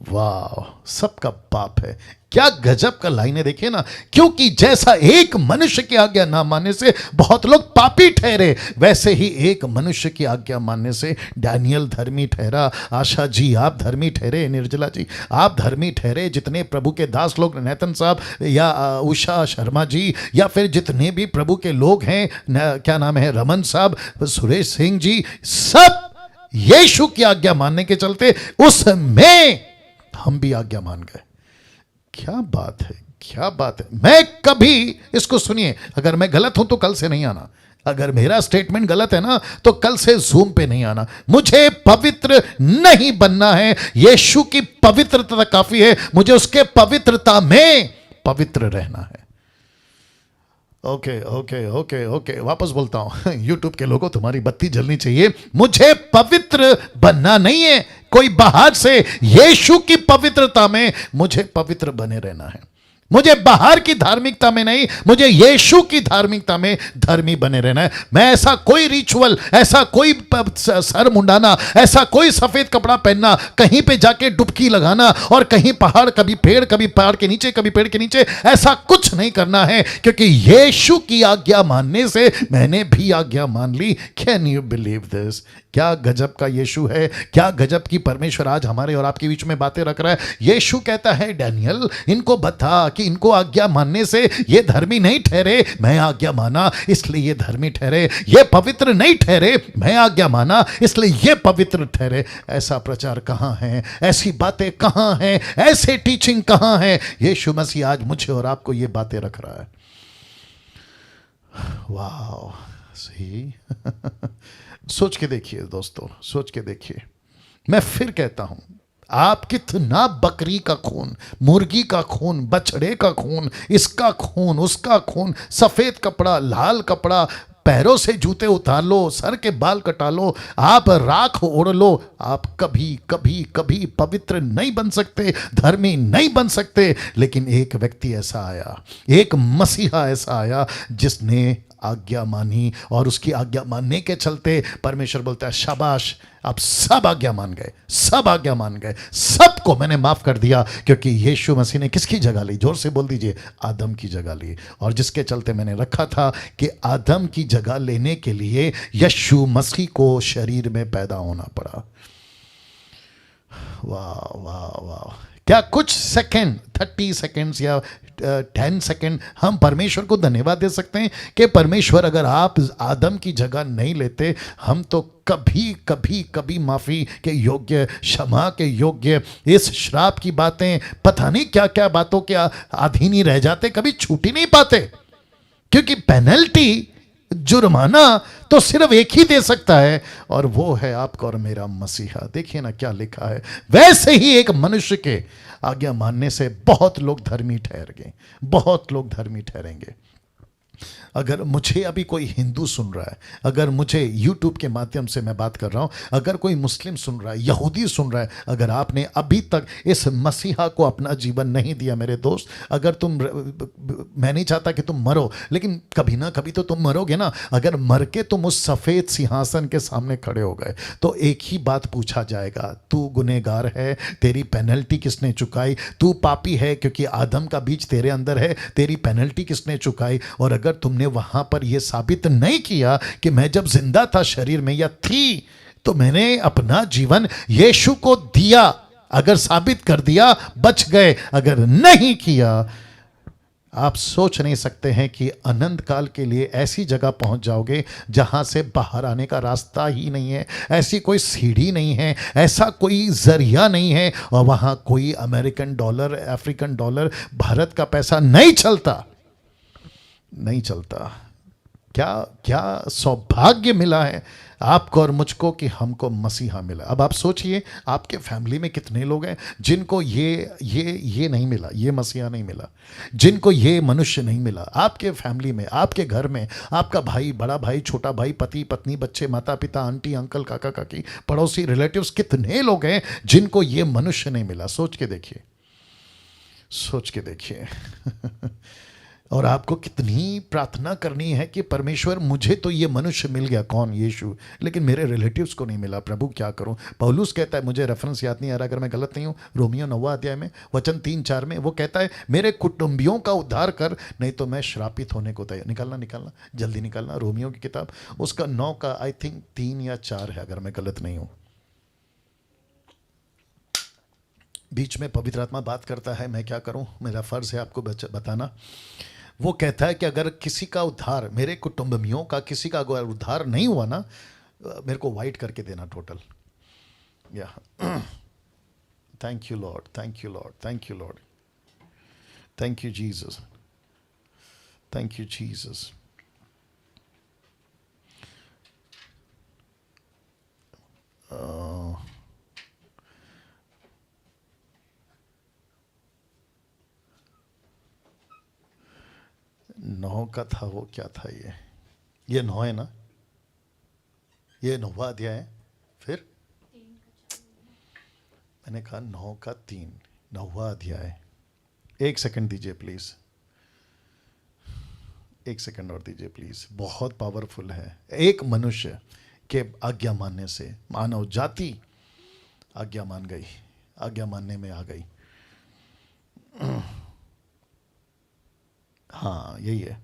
वाह, सबका बाप है। क्या गजब का लाइन है, देखिए ना। क्योंकि जैसा एक मनुष्य की आज्ञा ना मानने से बहुत लोग पापी ठहरे, वैसे ही एक मनुष्य की आज्ञा मानने से डैनियल धर्मी ठहरा। आशा जी आप धर्मी ठहरे, निर्जला जी आप धर्मी ठहरे, जितने प्रभु के दास लोग, नेतन साहब या उषा शर्मा जी, या फिर जितने भी प्रभु के लोग हैं, क्या नाम है, रमन साहब, सुरेश सिंह जी, सब यीशु की आज्ञा मानने के चलते उसमें हम भी आज्ञा मान गए। क्या बात है, क्या बात है। मैं कभी, इसको सुनिए, अगर मैं गलत हूं तो कल से नहीं आना, अगर मेरा स्टेटमेंट गलत है ना तो कल से जूम पे नहीं आना। मुझे पवित्र नहीं बनना है, यीशु की पवित्रता काफी है, मुझे उसके पवित्रता में पवित्र रहना है। ओके ओके ओके ओके, वापस बोलता हूं। यूट्यूब के लोगों, तुम्हारी बत्ती जलनी चाहिए। मुझे पवित्र बनना नहीं है कोई बाहर से, यीशु की पवित्रता में मुझे पवित्र बने रहना है। मुझे बाहर की धार्मिकता में नहीं, मुझे यीशु की धार्मिकता में धर्मी बने रहना है। मैं ऐसा कोई रिचुअल, ऐसा कोई सर मुंडाना, ऐसा कोई सफेद कपड़ा पहनना, कहीं पे जाके डुबकी लगाना और कहीं पहाड़, कभी पेड़, कभी पहाड़ के नीचे, कभी पेड़ के नीचे, ऐसा कुछ नहीं करना है, क्योंकि यीशु की आज्ञा मानने से मैंने भी आज्ञा मान ली। Can you believe this? क्या गजब का यीशु है, क्या गजब की परमेश्वर आज हमारे और आपके बीच में बातें रख रहा है। यीशु कहता है, डैनियल इनको बता कि इनको आज्ञा मानने से ये धर्मी नहीं ठहरे, मैं आज्ञा माना इसलिए ये धर्मी ठहरे। ये पवित्र नहीं ठहरे, मैं आज्ञा माना इसलिए ये पवित्र ठहरे। ऐसा प्रचार कहां है, ऐसी बातें कहां हैं, ऐसे टीचिंग कहां है? यीशु मसीह आज मुझे और आपको ये बातें रख रहा है। वाह, सही। सोच के देखिए दोस्तों, सोच के देखिए। मैं फिर कहता हूं, आप कितना बकरी का खून, मुर्गी का खून, बछड़े का खून, इसका खून, उसका खून, सफेद कपड़ा, लाल कपड़ा, पैरों से जूते उतार लो, सर के बाल कटा लो, आप राख ओढ़ लो, आप कभी कभी कभी पवित्र नहीं बन सकते, धर्मी नहीं बन सकते। लेकिन एक व्यक्ति ऐसा आया, एक मसीहा ऐसा आया जिसने आज्ञा मानी, और उसकी आज्ञा मानने के चलते परमेश्वर बोलता है, शाबाश, आप सब आज्ञा मान गए, सब आज्ञा मान गए, सबको मैंने माफ कर दिया। क्योंकि यीशु मसीह ने किसकी जगह ली? जोर से बोल दीजिए, आदम की जगह ली। और जिसके चलते मैंने रखा था कि आदम की जगह लेने के लिए यीशु मसीह को शरीर में पैदा होना पड़ा। वाह वाह वाह, क्या कुछ सेकंड, 30 सेकंड्स या 10 सेकंड हम परमेश्वर को धन्यवाद दे सकते हैं कि परमेश्वर, अगर आप आदम की जगह नहीं लेते, हम तो कभी कभी कभी माफी के योग्य, क्षमा के योग्य, इस श्राप की बातें, पता नहीं क्या क्या बातों के अधीन ही रह जाते, कभी छूट ही नहीं पाते। क्योंकि पेनल्टी, जुर्माना तो सिर्फ एक ही दे सकता है, और वो है आपका और मेरा मसीहा। देखिए ना क्या लिखा है। वैसे ही एक मनुष्य के आज्ञा मानने से बहुत लोग धर्मी ठहर गए, बहुत लोग धर्मी ठहरेंगे। अगर मुझे अभी कोई हिंदू सुन रहा है, अगर मुझे यूट्यूब के माध्यम से मैं बात कर रहा हूं, अगर कोई मुस्लिम सुन रहा है, यहूदी सुन रहा है, अगर आपने अभी तक इस मसीहा को अपना जीवन नहीं दिया, मेरे दोस्त, अगर तुम, मैं नहीं चाहता कि तुम मरो, लेकिन कभी ना कभी तो तुम मरोगे ना। अगर मर के तुम उस सफ़ेद सिंहासन के सामने खड़े हो गए तो एक ही बात पूछा जाएगा, तू गुनहगार है, तेरी पेनल्टी किसने चुकाई? तू पापी है क्योंकि आदम का बीज तेरे अंदर है, तेरी पेनल्टी किसने चुकाई? और अगर तुमने वहां पर यह साबित नहीं किया कि मैं जब जिंदा था शरीर में या थी, तो मैंने अपना जीवन यीशु को दिया, अगर साबित कर दिया बच गए, अगर नहीं किया, आप सोच नहीं सकते हैं कि अनंत काल के लिए ऐसी जगह पहुंच जाओगे जहां से बाहर आने का रास्ता ही नहीं है, ऐसी कोई सीढ़ी नहीं है, ऐसा कोई जरिया नहीं है, और वहां कोई American dollar, African dollar, Bharat का पैसा नहीं चलता, नहीं चलता। क्या क्या सौभाग्य मिला है आपको और मुझको कि हमको मसीहा मिला। अब आप सोचिए, आपके फैमिली में कितने लोग हैं जिनको ये नहीं मिला, ये मसीहा नहीं मिला, जिनको ये मनुष्य नहीं मिला। आपके फैमिली में, आपके घर में, आपका भाई, बड़ा भाई, छोटा भाई, पति पत्नी, बच्चे, माता पिता, आंटी अंकल, काका काकी, पड़ोसी, रिलेटिव्स, कितने लोग हैं जिनको ये मनुष्य नहीं मिला। सोच के देखिए, सोच के देखिए। और आपको कितनी प्रार्थना करनी है कि परमेश्वर, मुझे तो ये मनुष्य मिल गया, कौन? यीशु, लेकिन मेरे रिलेटिव्स को नहीं मिला, प्रभु क्या करूं? पौलुस कहता है, मुझे रेफरेंस याद नहीं आ रहा, अगर मैं गलत नहीं हूं, रोमियो 9 अध्याय में वचन 3-4 में वो कहता है, मेरे कुटुंबियों का उद्धार कर, नहीं तो मैं श्रापित होने को तैयार। निकालना जल्दी निकालना, रोमियो की किताब, उसका 9 का आई थिंक 3 या 4 है, अगर मैं गलत नहीं हूं। बीच में पवित्र आत्मा बात करता है, मैं क्या करूं, मेरा फर्ज है आपको बताना। वो कहता है कि अगर किसी का उद्धार, मेरे कुटुंबियों का किसी का अगर उद्धार नहीं हुआ ना, मेरे को वाइट करके देना टोटल। या thank you Lord, thank you Lord, thank you Lord, thank you Jesus, thank you Jesus. 9 का था, वो क्या था ये 9 है ना, ये 9वां अध्याय है। फिर मैंने कहा 9 का 3, 9वां अध्याय। 1 सेकंड दीजिए प्लीज, 1 सेकंड और दीजिए प्लीज। बहुत पावरफुल है। एक मनुष्य के आज्ञा मानने से मानव जाति आज्ञा मान गई, आज्ञा मानने में आ गई। हाँ यही है।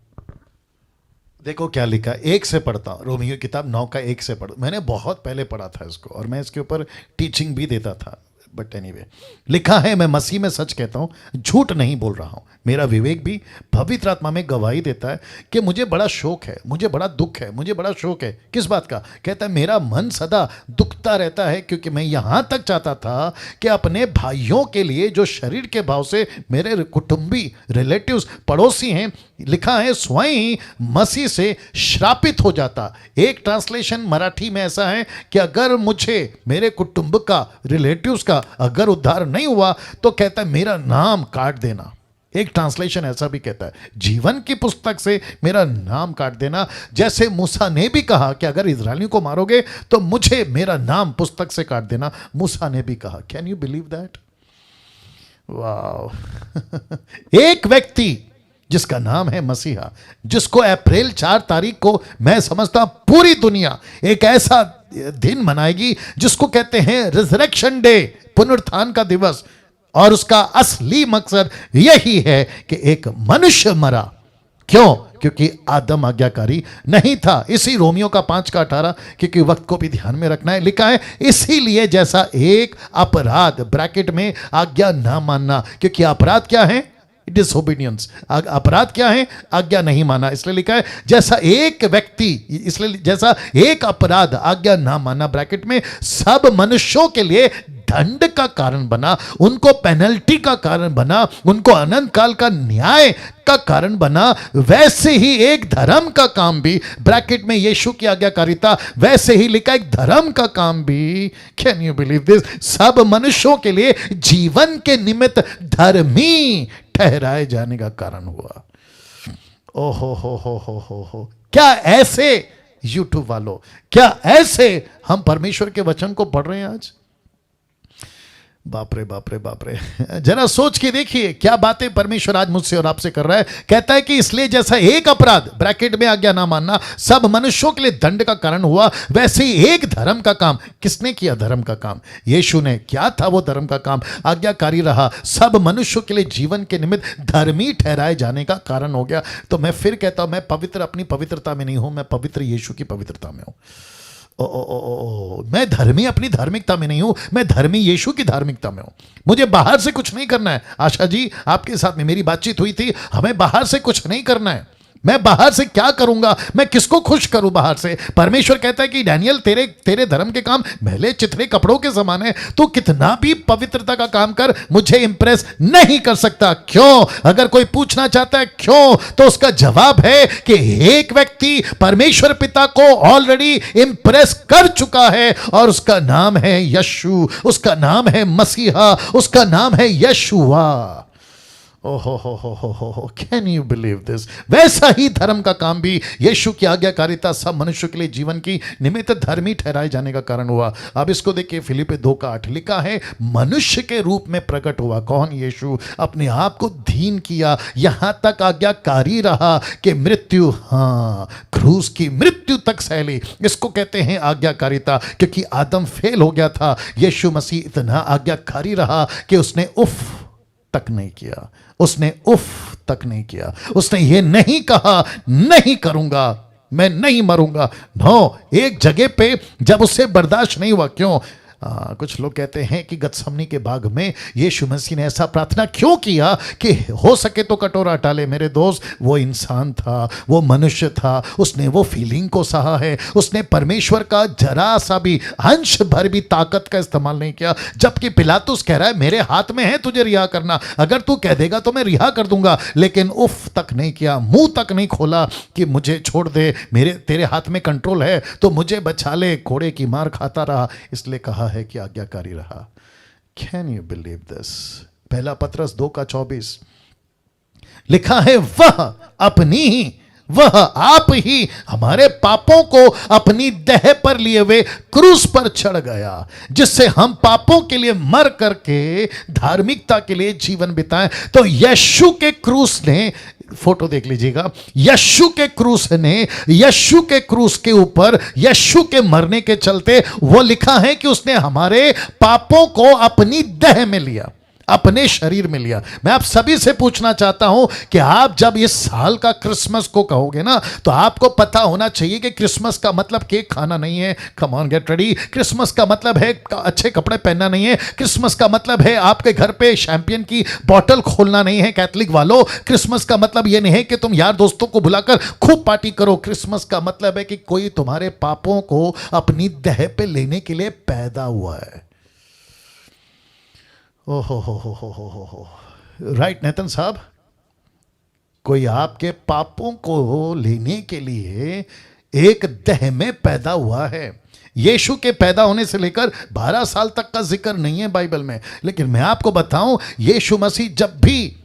देखो क्या लिखा, 1 से पढ़ता हूँ, रोमियो किताब 9 का 1 से पढ़। मैंने बहुत पहले पढ़ा था इसको और मैं इसके ऊपर टीचिंग भी देता था, बट एनीवे लिखा है, मैं मसीह में सच कहता हूँ, झूठ नहीं बोल रहा हूँ। मेरा विवेक भी पवित्र आत्मा में गवाही देता है कि मुझे बड़ा शौक है, मुझे बड़ा दुख है, मुझे बड़ा शौक है। किस बात का? कहता है मेरा मन सदा दुखता रहता है, क्योंकि मैं यहाँ तक चाहता था कि अपने भाइयों के लिए जो शरीर के भाव से मेरे कुटुंबी, रिलेटिव्स, पड़ोसी हैं, लिखा है स्वयं मसीह से श्रापित हो जाता। एक ट्रांसलेशन मराठी में ऐसा है कि अगर मुझे मेरे कुटुंब का, रिलेटिव्स का अगर उद्धार नहीं हुआ तो कहता है मेरा नाम काट देना। एक ट्रांसलेशन ऐसा भी कहता है जीवन की पुस्तक से मेरा नाम काट देना। जैसे मूसा ने भी कहा कि अगर इजरायलियों को मारोगे तो मुझे मेरा नाम पुस्तक से काट देना, मूसा ने भी कहा। Can you believe that? वाह। एक व्यक्ति जिसका नाम है मसीहा, जिसको अप्रैल 4 तारीख को मैं समझता पूरी दुनिया एक ऐसा दिन मनाएगी जिसको कहते हैं रिजरेक्शन डे, पुनरुत्थान का दिवस, और उसका असली मकसद यही है कि एक मनुष्य मरा। क्यों? क्योंकि आदम आज्ञाकारी नहीं था। इसी रोमियो का 5 का 18, क्योंकि वक्त को भी ध्यान में रखना है, लिखा है इसीलिए जैसा एक अपराध, ब्रैकेट में आज्ञा ना मानना, क्योंकि अपराध क्या है? डिसोबीडियंस। अपराध क्या है? आज्ञा नहीं माना। इसलिए लिखा है जैसा एक व्यक्ति, इसलिए जैसा एक अपराध, आज्ञा ना माना, ब्रैकेट में, सब मनुष्यों के लिए दंड का कारण बना, उनको पेनल्टी का कारण बना, उनको अनंत काल का न्याय का कारण बना, वैसे ही एक धर्म का काम भी, ब्रैकेट में यीशु की आज्ञाकारिता, वैसे ही लिखा एक धर्म का काम भी, कैन यू बिलीव दिस, सब मनुष्यों के लिए जीवन के निमित्त धर्मी ठहराए जाने का कारण हुआ। ओहो हो। क्या ऐसे यूट्यूब वालों, क्या ऐसे हम परमेश्वर के वचन को पढ़ रहे हैं आज? बाप रे बाप रे बाप रे। जरा सोच के देखिए क्या बातें परमेश्वर आज मुझसे और आपसे कर रहा है। कहता है कि इसलिए जैसा एक अपराध, ब्रैकेट में आज्ञा ना मानना, सब मनुष्यों के लिए दंड का कारण हुआ, वैसे ही एक धर्म का काम। किसने किया धर्म का काम? यीशु ने। क्या था वो धर्म का काम? आज्ञाकारी रहा, सब मनुष्यों के लिए जीवन के निमित्त धर्मी ठहराए जाने का कारण हो गया। तो मैं फिर कहता हूं, मैं पवित्र अपनी पवित्रता में नहीं हूं, मैं पवित्र यीशु की पवित्रता में हूं। मैं धर्मी अपनी धार्मिकता में नहीं हूं, मैं धर्मी यीशु की धार्मिकता में हूं। मुझे बाहर से कुछ नहीं करना है। आशा जी आपके साथ में मेरी बातचीत हुई थी, हमें बाहर से कुछ नहीं करना है। मैं बाहर से क्या करूंगा? मैं किसको खुश करूं बाहर से? परमेश्वर कहता है कि डैनियल तेरे धर्म के काम मैले चिथड़े कपड़ों के समान है, तू कितना भी पवित्रता का काम कर, मुझे इंप्रेस नहीं कर सकता। क्यों? अगर कोई पूछना चाहता है क्यों, तो उसका जवाब है कि एक व्यक्ति परमेश्वर पिता को ऑलरेडी इंप्रेस कर चुका है और उसका नाम है यीशु, उसका नाम है मसीहा, उसका नाम है यशुआ। ओहो हो, कैन यू बिलीव दिस? वैसा ही धर्म का काम भी, यीशु की आज्ञाकारिता सब मनुष्य के लिए जीवन की निमित्त धर्मी ठहराए जाने का कारण हुआ। अब इसको देखिए, फिलिप्पी 2 का 8 लिखा है मनुष्य के रूप में प्रकट हुआ। कौन? यीशु। अपने आप को दीन किया, यहां तक आज्ञाकारी रहा कि मृत्यु, हाँ, क्रूस की मृत्यु तक सहली। इसको कहते हैं आज्ञाकारिता, क्योंकि आदम फेल हो गया था। यीशु मसीह इतना आज्ञाकारी रहा कि उसने उफ तक नहीं किया, उसने उफ तक नहीं किया। उसने ये नहीं कहा नहीं करूंगा, मैं नहीं मरूंगा। नो, एक जगह पे जब उससे बर्दाश्त नहीं हुआ, क्यों? कुछ लोग कहते हैं कि गतसमनी के बाग में यीशु मसीह ने ऐसा प्रार्थना क्यों किया कि हो सके तो कटोरा हटा ले। मेरे दोस्त, वो इंसान था, वो मनुष्य था, उसने वो फीलिंग को सहा है। उसने परमेश्वर का जरा सा भी अंश भर भी ताकत का इस्तेमाल नहीं किया। जबकि पिलातुस कह रहा है मेरे हाथ में है तुझे रिहा करना, अगर तू कह देगा तो मैं रिहा कर दूंगा, लेकिन उफ तक नहीं किया, मुंह तक नहीं खोला कि मुझे छोड़ दे, तेरे हाथ में कंट्रोल है तो मुझे बचा ले। घोड़े की मार खाता रहा, इसलिए कहा है कि आज्ञाकारी रहा। Can you believe this? पहला पतरस 2 का 24, लिखा है वह आप ही हमारे पापों को अपनी देह पर लिए हुए क्रूस पर चढ़ गया, जिससे हम पापों के लिए मर करके धार्मिकता के लिए जीवन बिताएं। तो यीशु के क्रूस ने, फोटो देख लीजिएगा, यीशु के क्रूस के ऊपर यीशु के मरने के चलते वो लिखा है कि उसने हमारे पापों को अपनी देह में लिया, अपने शरीर में लिया। मैं आप सभी से पूछना चाहता हूं कि आप जब इस साल का क्रिसमस को कहोगे ना, तो आपको पता होना चाहिए कि क्रिसमस का मतलब केक खाना नहीं है। कम ऑन गेट रेडी। क्रिसमस का मतलब है अच्छे कपड़े पहनना नहीं है। क्रिसमस का मतलब है आपके घर पे शैंपियन की बोतल खोलना नहीं है कैथलिक वालों। क्रिसमस का मतलब यह नहीं है कि तुम यार दोस्तों को बुलाकर खूब पार्टी करो। क्रिसमस का मतलब है कि कोई तुम्हारे पापों को अपनी देह पे लेने के लिए पैदा हुआ है। ओहो हो राइट नेतन साहब, कोई आपके पापों को लेने के लिए एक देह में पैदा हुआ है। यीशु के पैदा होने से लेकर 12 साल तक का जिक्र नहीं है बाइबल में, लेकिन मैं आपको बताऊं, यीशु मसीह जब भी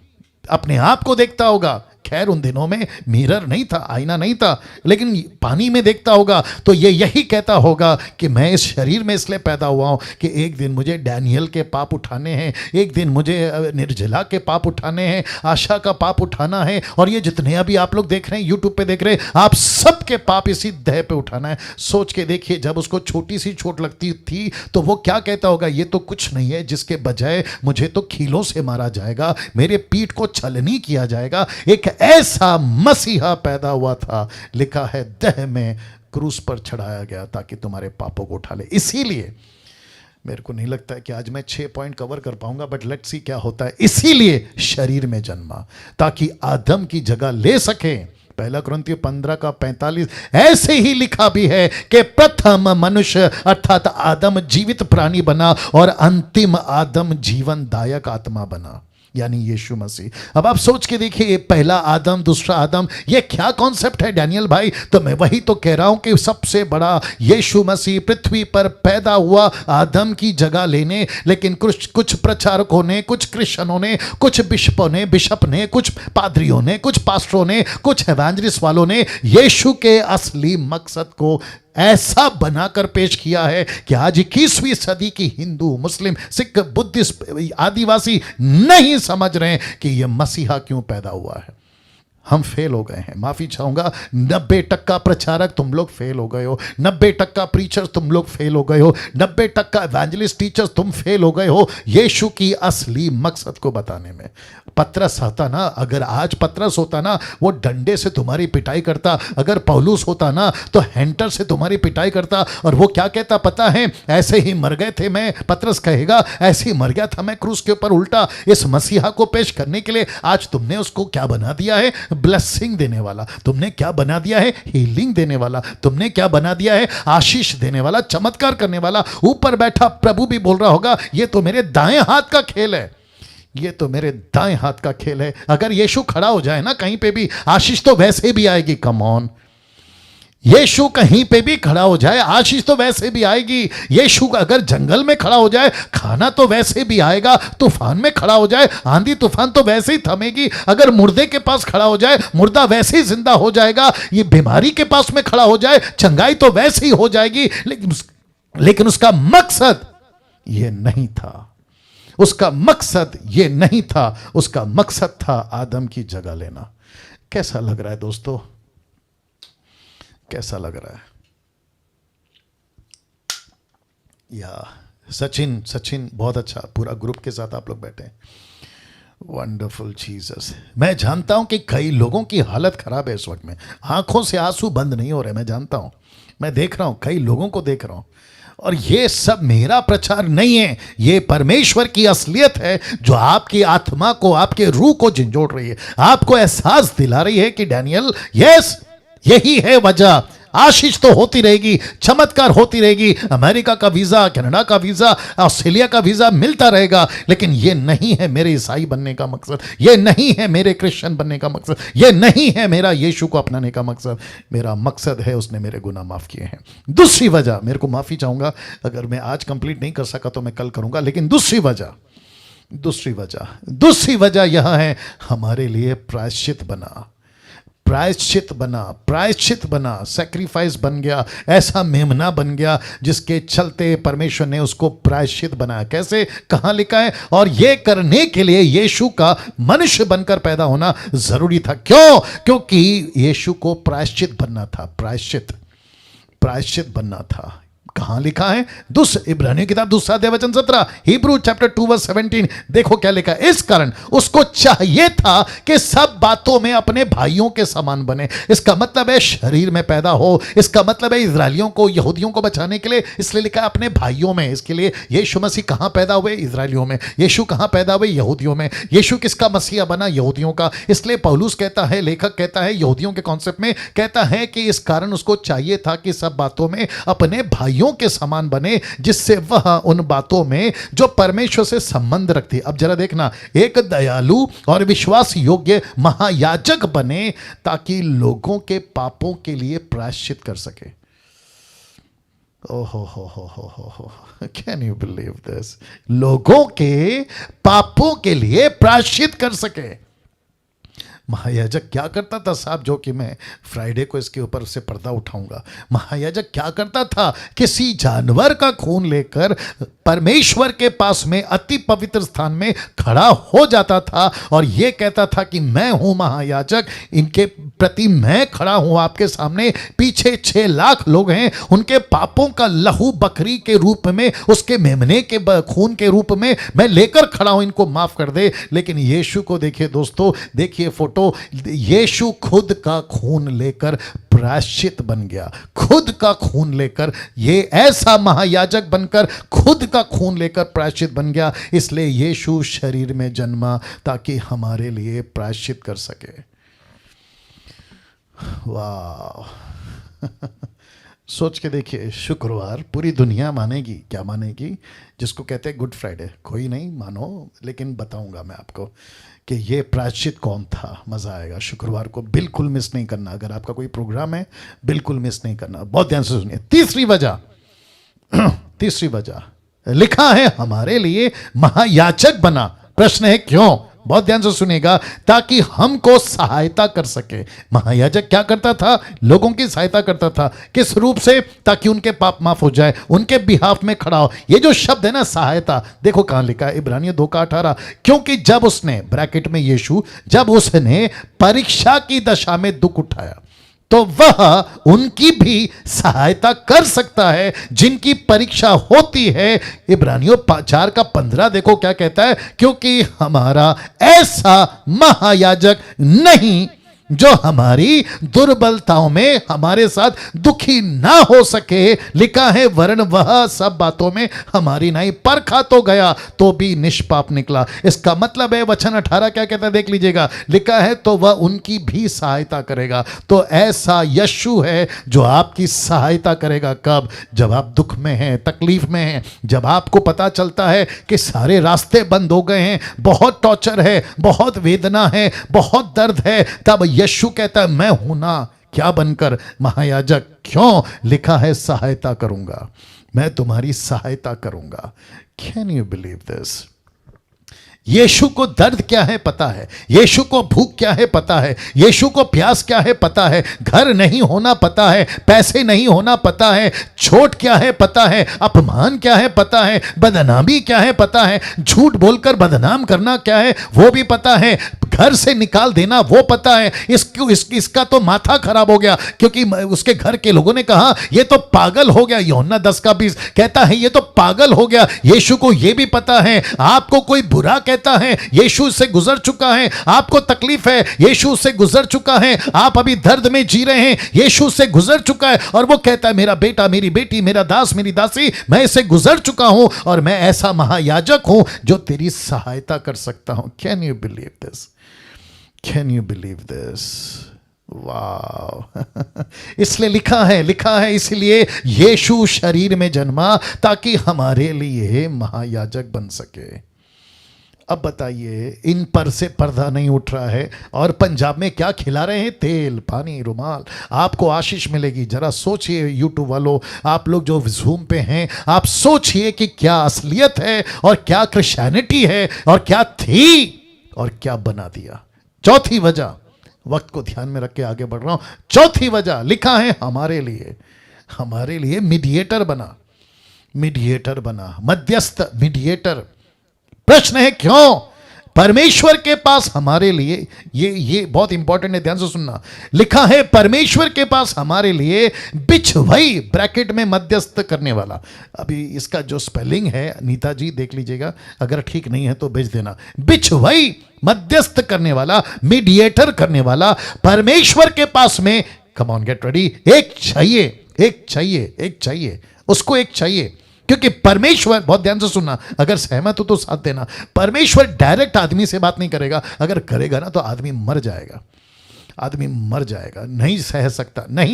अपने आप को देखता होगा, खैर उन दिनों में मिरर नहीं था, आईना नहीं था, लेकिन पानी में देखता होगा तो ये यही कहता होगा कि मैं इस शरीर में इसलिए पैदा हुआ हूं कि एक दिन मुझे डैनियल के पाप उठाने हैं, एक दिन मुझे निर्जला के पाप उठाने हैं, आशा का पाप उठाना है, और ये जितने अभी आप लोग देख रहे हैं, यूट्यूब पे देख रहे हैं, आप सबके पाप इसी देह पे उठाना है। सोच के देखिए, जब उसको छोटी सी चोट लगती थी तो वो क्या कहता होगा, ये तो कुछ नहीं है, जिसके बजाय मुझे तो खीलों से मारा जाएगा, मेरे पीठ को छलनी किया जाएगा। एक ऐसा मसीहा पैदा हुआ था, लिखा है देह में क्रूस पर चढ़ाया गया ताकि तुम्हारे पापों को उठा ले। इसीलिए मेरे को नहीं लगता है कि आज मैं 6 पॉइंट कवर कर पाऊंगा, बट लेट्स सी क्या होता है। इसीलिए शरीर में जन्मा ताकि आदम की जगह ले सके। 1 कुरिन्थियों 15:45 ऐसे ही लिखा भी है कि प्रथम मनुष्य अर्थात आदम जीवित प्राणी बना और अंतिम आदम जीवनदायक आत्मा बना, यानी यीशु मसीह। अब आप सोच के देखिए, पहला आदम दूसरा आदम, ये क्या कॉन्सेप्ट है डैनियल भाई? तो मैं वही तो कह रहा हूं कि सबसे बड़ा यीशु मसीह पृथ्वी पर पैदा हुआ आदम की जगह लेने। लेकिन कुछ प्रचारकों ने, कुछ क्रिश्चियनों ने, कुछ बिशप ने, कुछ पादरियों ने, कुछ पास्टरों ने, कुछ एवेंजलिस्ट वालों ने यीशु के असली मकसद को ऐसा बनाकर पेश किया है कि आज 21वीं सदी की हिंदू, मुस्लिम, सिख, बुद्धिस्ट, आदिवासी नहीं समझ रहे हैं कि यह मसीहा क्यों पैदा हुआ है। हम फेल हो गए हैं, माफी चाहूंगा। 90% प्रचारक तुम लोग फेल हो गए हो, 90% प्रीचर तुम लोग फेल हो गए हो, 90% एवेंजलिस्ट टीचर्स तुम फेल हो गए हो यीशु की असली मकसद को बताने में। पतरस आता ना, अगर आज पतरस होता ना, वो डंडे से तुम्हारी पिटाई करता। अगर पौलुस होता ना, तो हैंटर से तुम्हारी पिटाई करता। और वो क्या कहता पता है? ऐसे ही मर गए थे मैं, पतरस कहेगा, ऐसे ही मर गया था मैं क्रूस के ऊपर उल्टा। इस मसीहा को पेश करने के लिए आज तुमने उसको क्या बना दिया है? ब्लेसिंग देने वाला। तुमने क्या बना दिया है? हीलिंग देने वाला। तुमने क्या बना दिया है? आशीष देने वाला, चमत्कार करने वाला। ऊपर बैठा प्रभु भी बोल रहा होगा, ये तो मेरे दाएं हाथ का खेल है, ये तो मेरे दाएं हाथ का खेल है। अगर यीशु खड़ा हो जाए ना कहीं पे भी, आशीष तो वैसे भी आएगी। कम ऑन, यीशु कहीं पे भी खड़ा हो जाए, आशीष तो वैसे भी आएगी। यीशु अगर जंगल में खड़ा हो जाए, खाना तो वैसे भी आएगा। तूफान में खड़ा हो जाए, आंधी तूफान तो वैसे ही थमेगी। अगर मुर्दे के पास खड़ा हो जाए, मुर्दा वैसे ही जिंदा हो जाएगा। ये बीमारी के पास में खड़ा हो जाए, चंगाई तो वैसे ही हो जाएगी। लेकिन उसका मकसद ये नहीं था, उसका मकसद ये नहीं था। उसका मकसद था आदम की जगह लेना। कैसा लग रहा है दोस्तों? कैसा लग रहा है? या सचिन बहुत अच्छा, पूरा ग्रुप के साथ आप लोग बैठे हैं। Wonderful Jesus. मैं जानता हूं कि कई लोगों की हालत खराब है इस वक्त में, आंखों से आंसू बंद नहीं हो रहे। मैं जानता हूं, मैं देख रहा हूं, कई लोगों को देख रहा हूं। और ये सब मेरा प्रचार नहीं है, ये परमेश्वर की असलियत है जो आपकी आत्मा को, आपके रूह को झंझोड़ रही है, आपको एहसास दिला रही है कि डैनियल, यस, यही है वजह। आशीष तो होती रहेगी, चमत्कार होती रहेगी, अमेरिका का वीजा, कनाडा का वीजा, ऑस्ट्रेलिया का वीजा मिलता रहेगा, लेकिन यह नहीं है मेरे ईसाई बनने का मकसद, यह नहीं है मेरे क्रिश्चियन बनने का मकसद, यह नहीं है मेरा यीशु को अपनाने का मकसद। मेरा मकसद है उसने मेरे गुनाह माफ किए हैं। दूसरी वजह, मेरे को माफी चाहूंगा अगर मैं आज कंप्लीट नहीं कर सका तो मैं कल करूंगा, लेकिन दूसरी वजह दूसरी वजह यह है, हमारे लिए प्रायश्चित बना, सैक्रिफाइस बन गया, ऐसा मेमना बन गया जिसके चलते परमेश्वर ने उसको प्रायश्चित बनाया। कैसे, कहां लिखा है? और यह करने के लिए यीशु का मनुष्य बनकर पैदा होना जरूरी था। क्यों? क्योंकि यीशु को प्रायश्चित बनना था, प्रायश्चित बनना था। कहां लिखा है? इब्रानियों किताब 2 अध्याय वचन 17, हिब्रू चैप्टर 2 वर्स 17। देखो क्या लिखा है, इस कारण उसको चाहिए था कि सब बातों में अपने भाइयों के समान बने। इसका मतलब है शरीर में पैदा हो, इसका मतलब है इजरायलियों को, यहूदियों को बचाने के लिए, इसलिए लिखा है अपने भाइयों में। इसके लिए यीशु मसीह कहां पैदा हुए? इजरायलियों में। यीशु कहां पैदा हुए? यहूदियों में। यीशु किसका मसीहा बना? यहूदियों का। इसलिए पौलुस कहता है, लेखक कहता है, यहूदियों के कॉन्सेप्ट में कहता है कि इस कारण उसको चाहिए था कि सब बातों में अपने भाइयों के समान बने, जिससे वह उन बातों में जो परमेश्वर से संबंध रखती। अब जरा देखना, एक दयालु और विश्वास योग्य महायाजक बने ताकि लोगों के पापों के लिए प्रायश्चित कर सके। ओहो, कैन यू बिलीव दिस? लोगों के पापों के लिए प्रायश्चित कर सके। महायाजक क्या करता था साहब, जो कि मैं फ्राइडे को इसके ऊपर से पर्दा उठाऊंगा। महायाजक क्या करता था? किसी जानवर का खून लेकर परमेश्वर के पास में अति पवित्र स्थान में खड़ा हो जाता था और यह कहता था कि मैं हूं महायाजक, इनके प्रति मैं खड़ा हूं आपके सामने। पीछे 6 लाख लोग हैं, उनके पापों का लहू बकरी के रूप में, उसके मेमने के खून के रूप में मैं लेकर खड़ा हूं, इनको माफ कर दे। लेकिन यीशु को देखिए दोस्तों, देखिए फोटो, यीशु खुद का खून लेकर प्रायश्चित बन गया, खुद का खून लेकर, ये ऐसा महायाजक बनकर खुद का खून लेकर प्रायश्चित बन गया। इसलिए यीशु शरीर में जन्मा ताकि हमारे लिए प्रायश्चित कर सके। वाह सोच के देखिए, शुक्रवार पूरी दुनिया मानेगी, क्या मानेगी? जिसको कहते हैं गुड फ्राइडे। कोई नहीं मानो, लेकिन बताऊंगा मैं आपको कि ये प्रायश्चित कौन था। मज़ा आएगा। शुक्रवार को बिल्कुल मिस नहीं करना। अगर आपका कोई प्रोग्राम है, बिल्कुल मिस नहीं करना। बहुत ध्यान से सुनिए। तीसरी वजह लिखा है, हमारे लिए महायाजक बना। प्रश्न है क्यों? बहुत ध्यान से सुनिएगा, ताकि हमको सहायता कर सके। महायाजक क्या करता था? लोगों की सहायता करता था। किस रूप से? ताकि उनके पाप माफ हो जाए, उनके बिहाफ में खड़ा हो। ये जो शब्द है ना, सहायता, देखो कहां लिखा है, इब्रानियों 2:18। क्योंकि जब उसने, ब्रैकेट में यीशु, जब उसने परीक्षा की दशा में दुख उठाया तो वह उनकी भी सहायता कर सकता है जिनकी परीक्षा होती है। इब्रानियों 4:15 देखो क्या कहता है, क्योंकि हमारा ऐसा महायाजक नहीं जो हमारी दुर्बलताओं में हमारे साथ दुखी ना हो सके। लिखा है, वरन वह सब बातों में हमारी नहीं परखा तो गया तो भी निष्पाप निकला। इसका मतलब है, वचन 18 क्या कहता है देख लीजिएगा। लिखा है, तो वह उनकी भी सहायता करेगा। तो ऐसा यीशु है जो आपकी सहायता करेगा। कब? जब आप दुख में हैं, तकलीफ में हैं, जब आपको पता चलता है कि सारे रास्ते बंद हो गए हैं, बहुत टॉर्चर है, बहुत वेदना है, बहुत दर्द है, तब यीशु कहता है, मैं हूं ना, क्या बनकर? महायाजक। क्यों? लिखा है, सहायता करूंगा, मैं तुम्हारी सहायता करूंगा। Can you believe this? यीशु को दर्द क्या है पता है, यीशु को भूख क्या है पता है, यीशु को प्यास क्या है पता है, घर नहीं होना पता है, पैसे नहीं होना पता है, चोट क्या है पता है, अपमान क्या है पता है, बदनामी क्या है पता है, झूठ बोलकर बदनाम करना क्या है वो भी पता है, घर से निकाल देना वो पता है। इसका तो माथा खराब हो गया क्योंकि उसके घर के लोगों ने कहा ये तो पागल हो गया। यूहन्ना 10:20 कहता है ये तो पागल हो गया। यीशु को ये भी पता है, आपको कोई बुरा कहता है, यीशु से गुजर चुका है, आपको तकलीफ है, यीशु से गुजर चुका है, आप अभी दर्द में जी रहे हैं, यीशु से गुजर चुका है, और वो कहता है मेरा बेटा, मेरी बेटी, मेरा दास, मेरी दासी, मैं इससे गुजर चुका हूं और मैं ऐसा महायाजक हूं जो तेरी सहायता कर सकता हूं। Can you believe this? Can you believe this? वाह इसलिए लिखा है इसलिए यीशु शरीर में जन्मा ताकि हमारे लिए महायाजक बन सके। अब बताइए, इन पर से पर्दा नहीं उठ रहा है और पंजाब में क्या खिला रहे हैं? तेल, पानी, रुमाल। आपको आशीष मिलेगी। जरा सोचिए यूट्यूब वालों, आप लोग जो जूम पे हैं, आप सोचिए कि क्या असलियत है और क्या क्रिश्चियनिटी है और क्या थी और क्या बना दिया। चौथी वजह, वक्त को ध्यान में रख के आगे बढ़ रहा हूं। चौथी वजह लिखा है हमारे लिए मीडिएटर बना, मध्यस्थ, मीडिएटर। प्रश्न है क्यों? परमेश्वर के पास हमारे लिए, ये बहुत इंपॉर्टेंट है, ध्यान से सुनना। लिखा है परमेश्वर के पास हमारे लिए बिछवई, ब्रैकेट में मध्यस्थ करने वाला। अभी इसका जो स्पेलिंग है नीता जी देख लीजिएगा, अगर ठीक नहीं है तो भेज देना। बिछवई, मध्यस्थ करने वाला, मीडिएटर करने वाला परमेश्वर के पास में। कम ऑन, गेट रेडी। एक चाहिए, उसको एक चाहिए। क्योंकि परमेश्वर, बहुत ध्यान से सुनना, अगर सहमत हो तो साथ देना, परमेश्वर डायरेक्ट आदमी से बात नहीं करेगा। अगर करेगा ना तो आदमी मर जाएगा, नहीं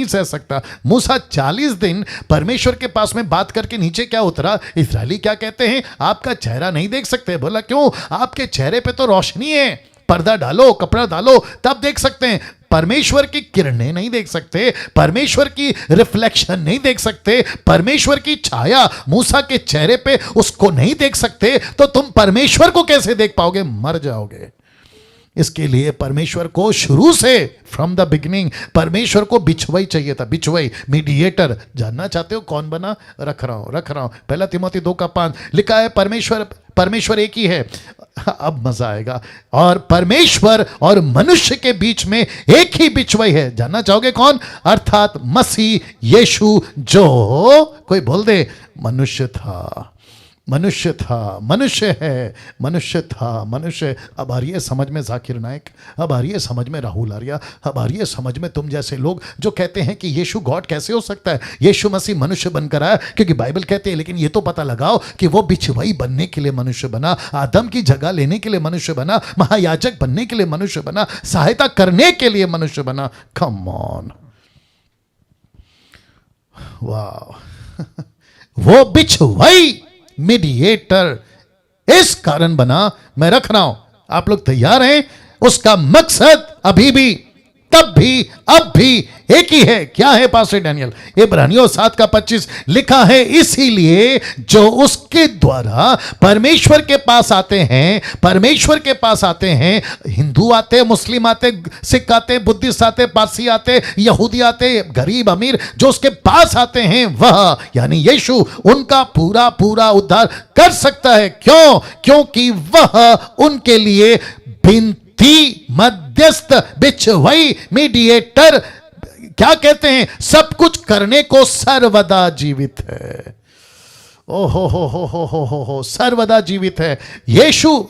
सह सकता। मूसा 40 दिन परमेश्वर के पास में बात करके नीचे क्या उतरा? इस्राएली क्या कहते हैं? आपका चेहरा नहीं देख सकते। बोला क्यों? आपके चेहरे पे तो रोशनी है, पर्दा डालो, कपड़ा डालो, तब देख सकते हैं। परमेश्वर की किरणें नहीं देख सकते, परमेश्वर की रिफ्लेक्शन नहीं देख सकते, परमेश्वर की छाया मूसा के चेहरे पे उसको नहीं देख सकते, तो तुम परमेश्वर को कैसे देख पाओगे? मर जाओगे। इसके लिए परमेश्वर को शुरू से, फ्रॉम द बिगिनिंग, परमेश्वर को बिछवई चाहिए था। बिछवई, मीडिएटर। जानना चाहते हो कौन बना? रख रहा हूं। 1 तिमोथी 2:5 लिखा है परमेश्वर एक ही है। अब मजा आएगा। और परमेश्वर और मनुष्य के बीच में एक ही बिछवई है। जानना चाहोगे कौन? अर्थात मसीह यीशु, जो कोई बोल दे मनुष्य था। अब आ रही है समझ में जाकिर नायक, अब आ रही है समझ में राहुल आर्या, अब आ रही है समझ में तुम जैसे लोग जो कहते हैं कि यीशु गॉड कैसे हो सकता है? यीशु मसीह मनुष्य बनकर आया क्योंकि बाइबल कहते हैं। लेकिन ये तो पता लगाओ कि वो बिछवई बनने के लिए मनुष्य बना, आदम की जगह लेने के लिए मनुष्य बना, महायाजक बनने के लिए मनुष्य बना, सहायता करने के लिए मनुष्य बना। कम ऑन, वाह। वो बिछवई, मीडिएटर इस कारण बना। मैं रख रहा हूं, आप लोग तैयार हैं? उसका मकसद अभी भी, तब भी, अब भी एक ही है। क्या है पास्टर डैनियल? इब्रानियों 7:25 लिखा है, इसीलिए जो उसके द्वारा परमेश्वर के पास आते हैं, हिंदू आते, मुस्लिम आते, सिख आते, बुद्धिस्ट आते, पारसी आते, यहूदी आते, गरीब अमीर, जो उसके पास आते हैं वह यानी यीशु उनका पूरा पूरा उद्धार कर सकता है। क्यों? क्योंकि वह उनके लिए बिनती, मध्यस्थ, बिछवई, मीडिएटर, क्या कहते हैं, सब कुछ करने को सर्वदा जीवित है। ओ हो, सर्वदा जीवित है यीशु।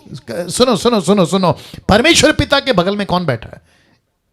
सुनो, परमेश्वर पिता के बगल में कौन बैठा है?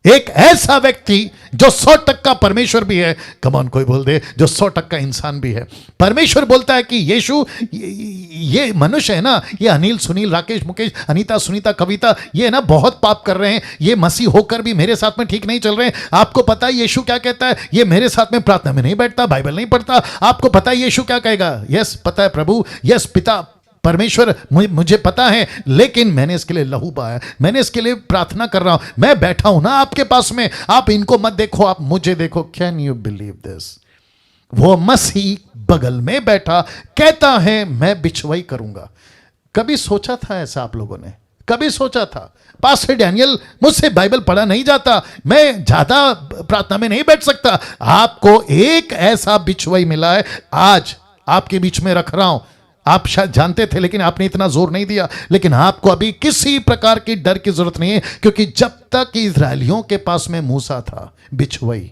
एक ऐसा व्यक्ति जो 100% परमेश्वर भी है। कम ऑन, कोई बोल दे, जो 100% इंसान भी है। परमेश्वर बोलता है कि यीशु, ये मनुष्य है ना, ये अनिल, सुनील, राकेश, मुकेश, अनीता, सुनीता, कविता, ये ना बहुत पाप कर रहे हैं, ये मसीह होकर भी मेरे साथ में ठीक नहीं चल रहे हैं। आपको पता है यीशु क्या कहता है? ये मेरे साथ में प्रार्थना में नहीं बैठता, बाइबल नहीं पढ़ता। आपको पता है यीशु क्या कहेगा? यस, पता है प्रभु, यस पिता परमेश्वर, मुझे पता है, लेकिन मैंने इसके लिए लहू बहाया, मैंने इसके लिए प्रार्थना कर रहा हूं, मैं बैठा हूं ना आपके पास में, आप इनको मत देखो, आप मुझे देखो। Can you believe this? वो मसीह बगल में बैठा कहता है मैं बिछवई करूंगा। कभी सोचा था ऐसा आप लोगों ने? कभी सोचा था? पास्टर डैनियल, मुझसे बाइबल पढ़ा नहीं जाता, मैं ज्यादा प्रार्थना में नहीं बैठ सकता। आपको एक ऐसा बिछवई मिला है, आज आपके बीच में रख रहा हूं। आप शायद जानते थे लेकिन आपने इतना जोर नहीं दिया। लेकिन आपको अभी किसी प्रकार की डर की जरूरत नहीं है, क्योंकि जब तक इजरायलियों के पास में मूसा था, बिछवई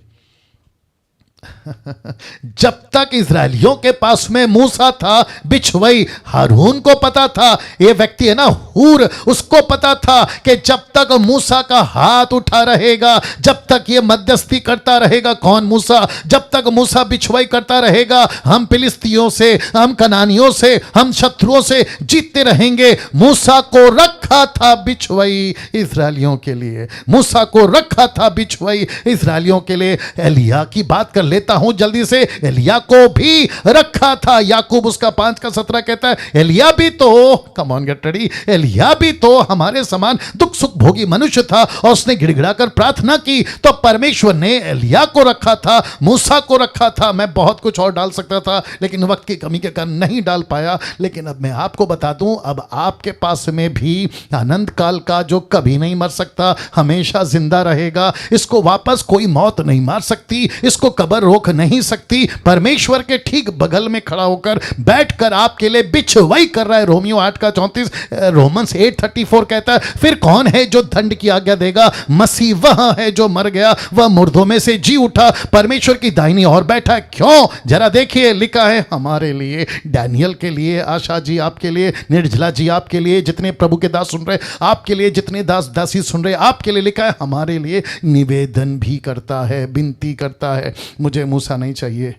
जब तक इजरायलियों के पास में मूसा था, बिछवई। हारून को पता था, ये व्यक्ति है ना हूर, उसको पता था कि जब तक मूसा का हाथ उठा रहेगा, जब तक ये मध्यस्थी करता रहेगा, कौन? मूसा। जब तक मूसा बिछवई करता रहेगा, हम फिलिस्तियों से, हम कनानियों से, हम शत्रुओं से जीतते रहेंगे। मूसा को रख रखा था बिछुई इस्राएलियों के लिए, मूसा को रखा था बिछुई इस्राएलियों के लिए। एलिया की बात कर लेता हूं जल्दी से, एलिया को भी रखा था। याकूब उसका 5:17 कहता है एलिया भी तो, come on get ready, Elijah भी तो हमारे समान दुख सुख भोगी मनुष्य था और उसने गिड़गिड़ाकर प्रार्थना की, तो परमेश्वर ने एलिया को रखा था, मूसा को रखा था। मैं बहुत कुछ और डाल सकता था लेकिन वक्त की कमी के कारण नहीं डाल पाया। लेकिन अब मैं आपको बता दूं, अब आपके पास में भी अनंत काल का जो कभी नहीं मर सकता, हमेशा जिंदा रहेगा, इसको वापस कोई मौत नहीं मार सकती, इसको कब्र रोक नहीं सकती, परमेश्वर के ठीक बगल में खड़ा होकर बैठकर आपके लिए बिछवाई कर रहा है। रोमियो 8:34, रोमन्स 8:34 कहता है फिर कौन है जो दंड की आज्ञा देगा? मसीह वह है जो मर गया, वह मुर्दों में से जी उठा, परमेश्वर की दाहिनी ओर बैठा है। क्यों? जरा देखिए, लिखा है हमारे लिए, डैनियल के लिए, आशा जी आपके लिए, निर्जला जी आपके लिए, जितने प्रभु के दास सुन रहे आपके लिए, जितने दास दासी सुन रहे आपके लिए, लिखा है हमारे लिए निवेदन भी करता है, विनती करता है। मुझे मूसा नहीं चाहिए,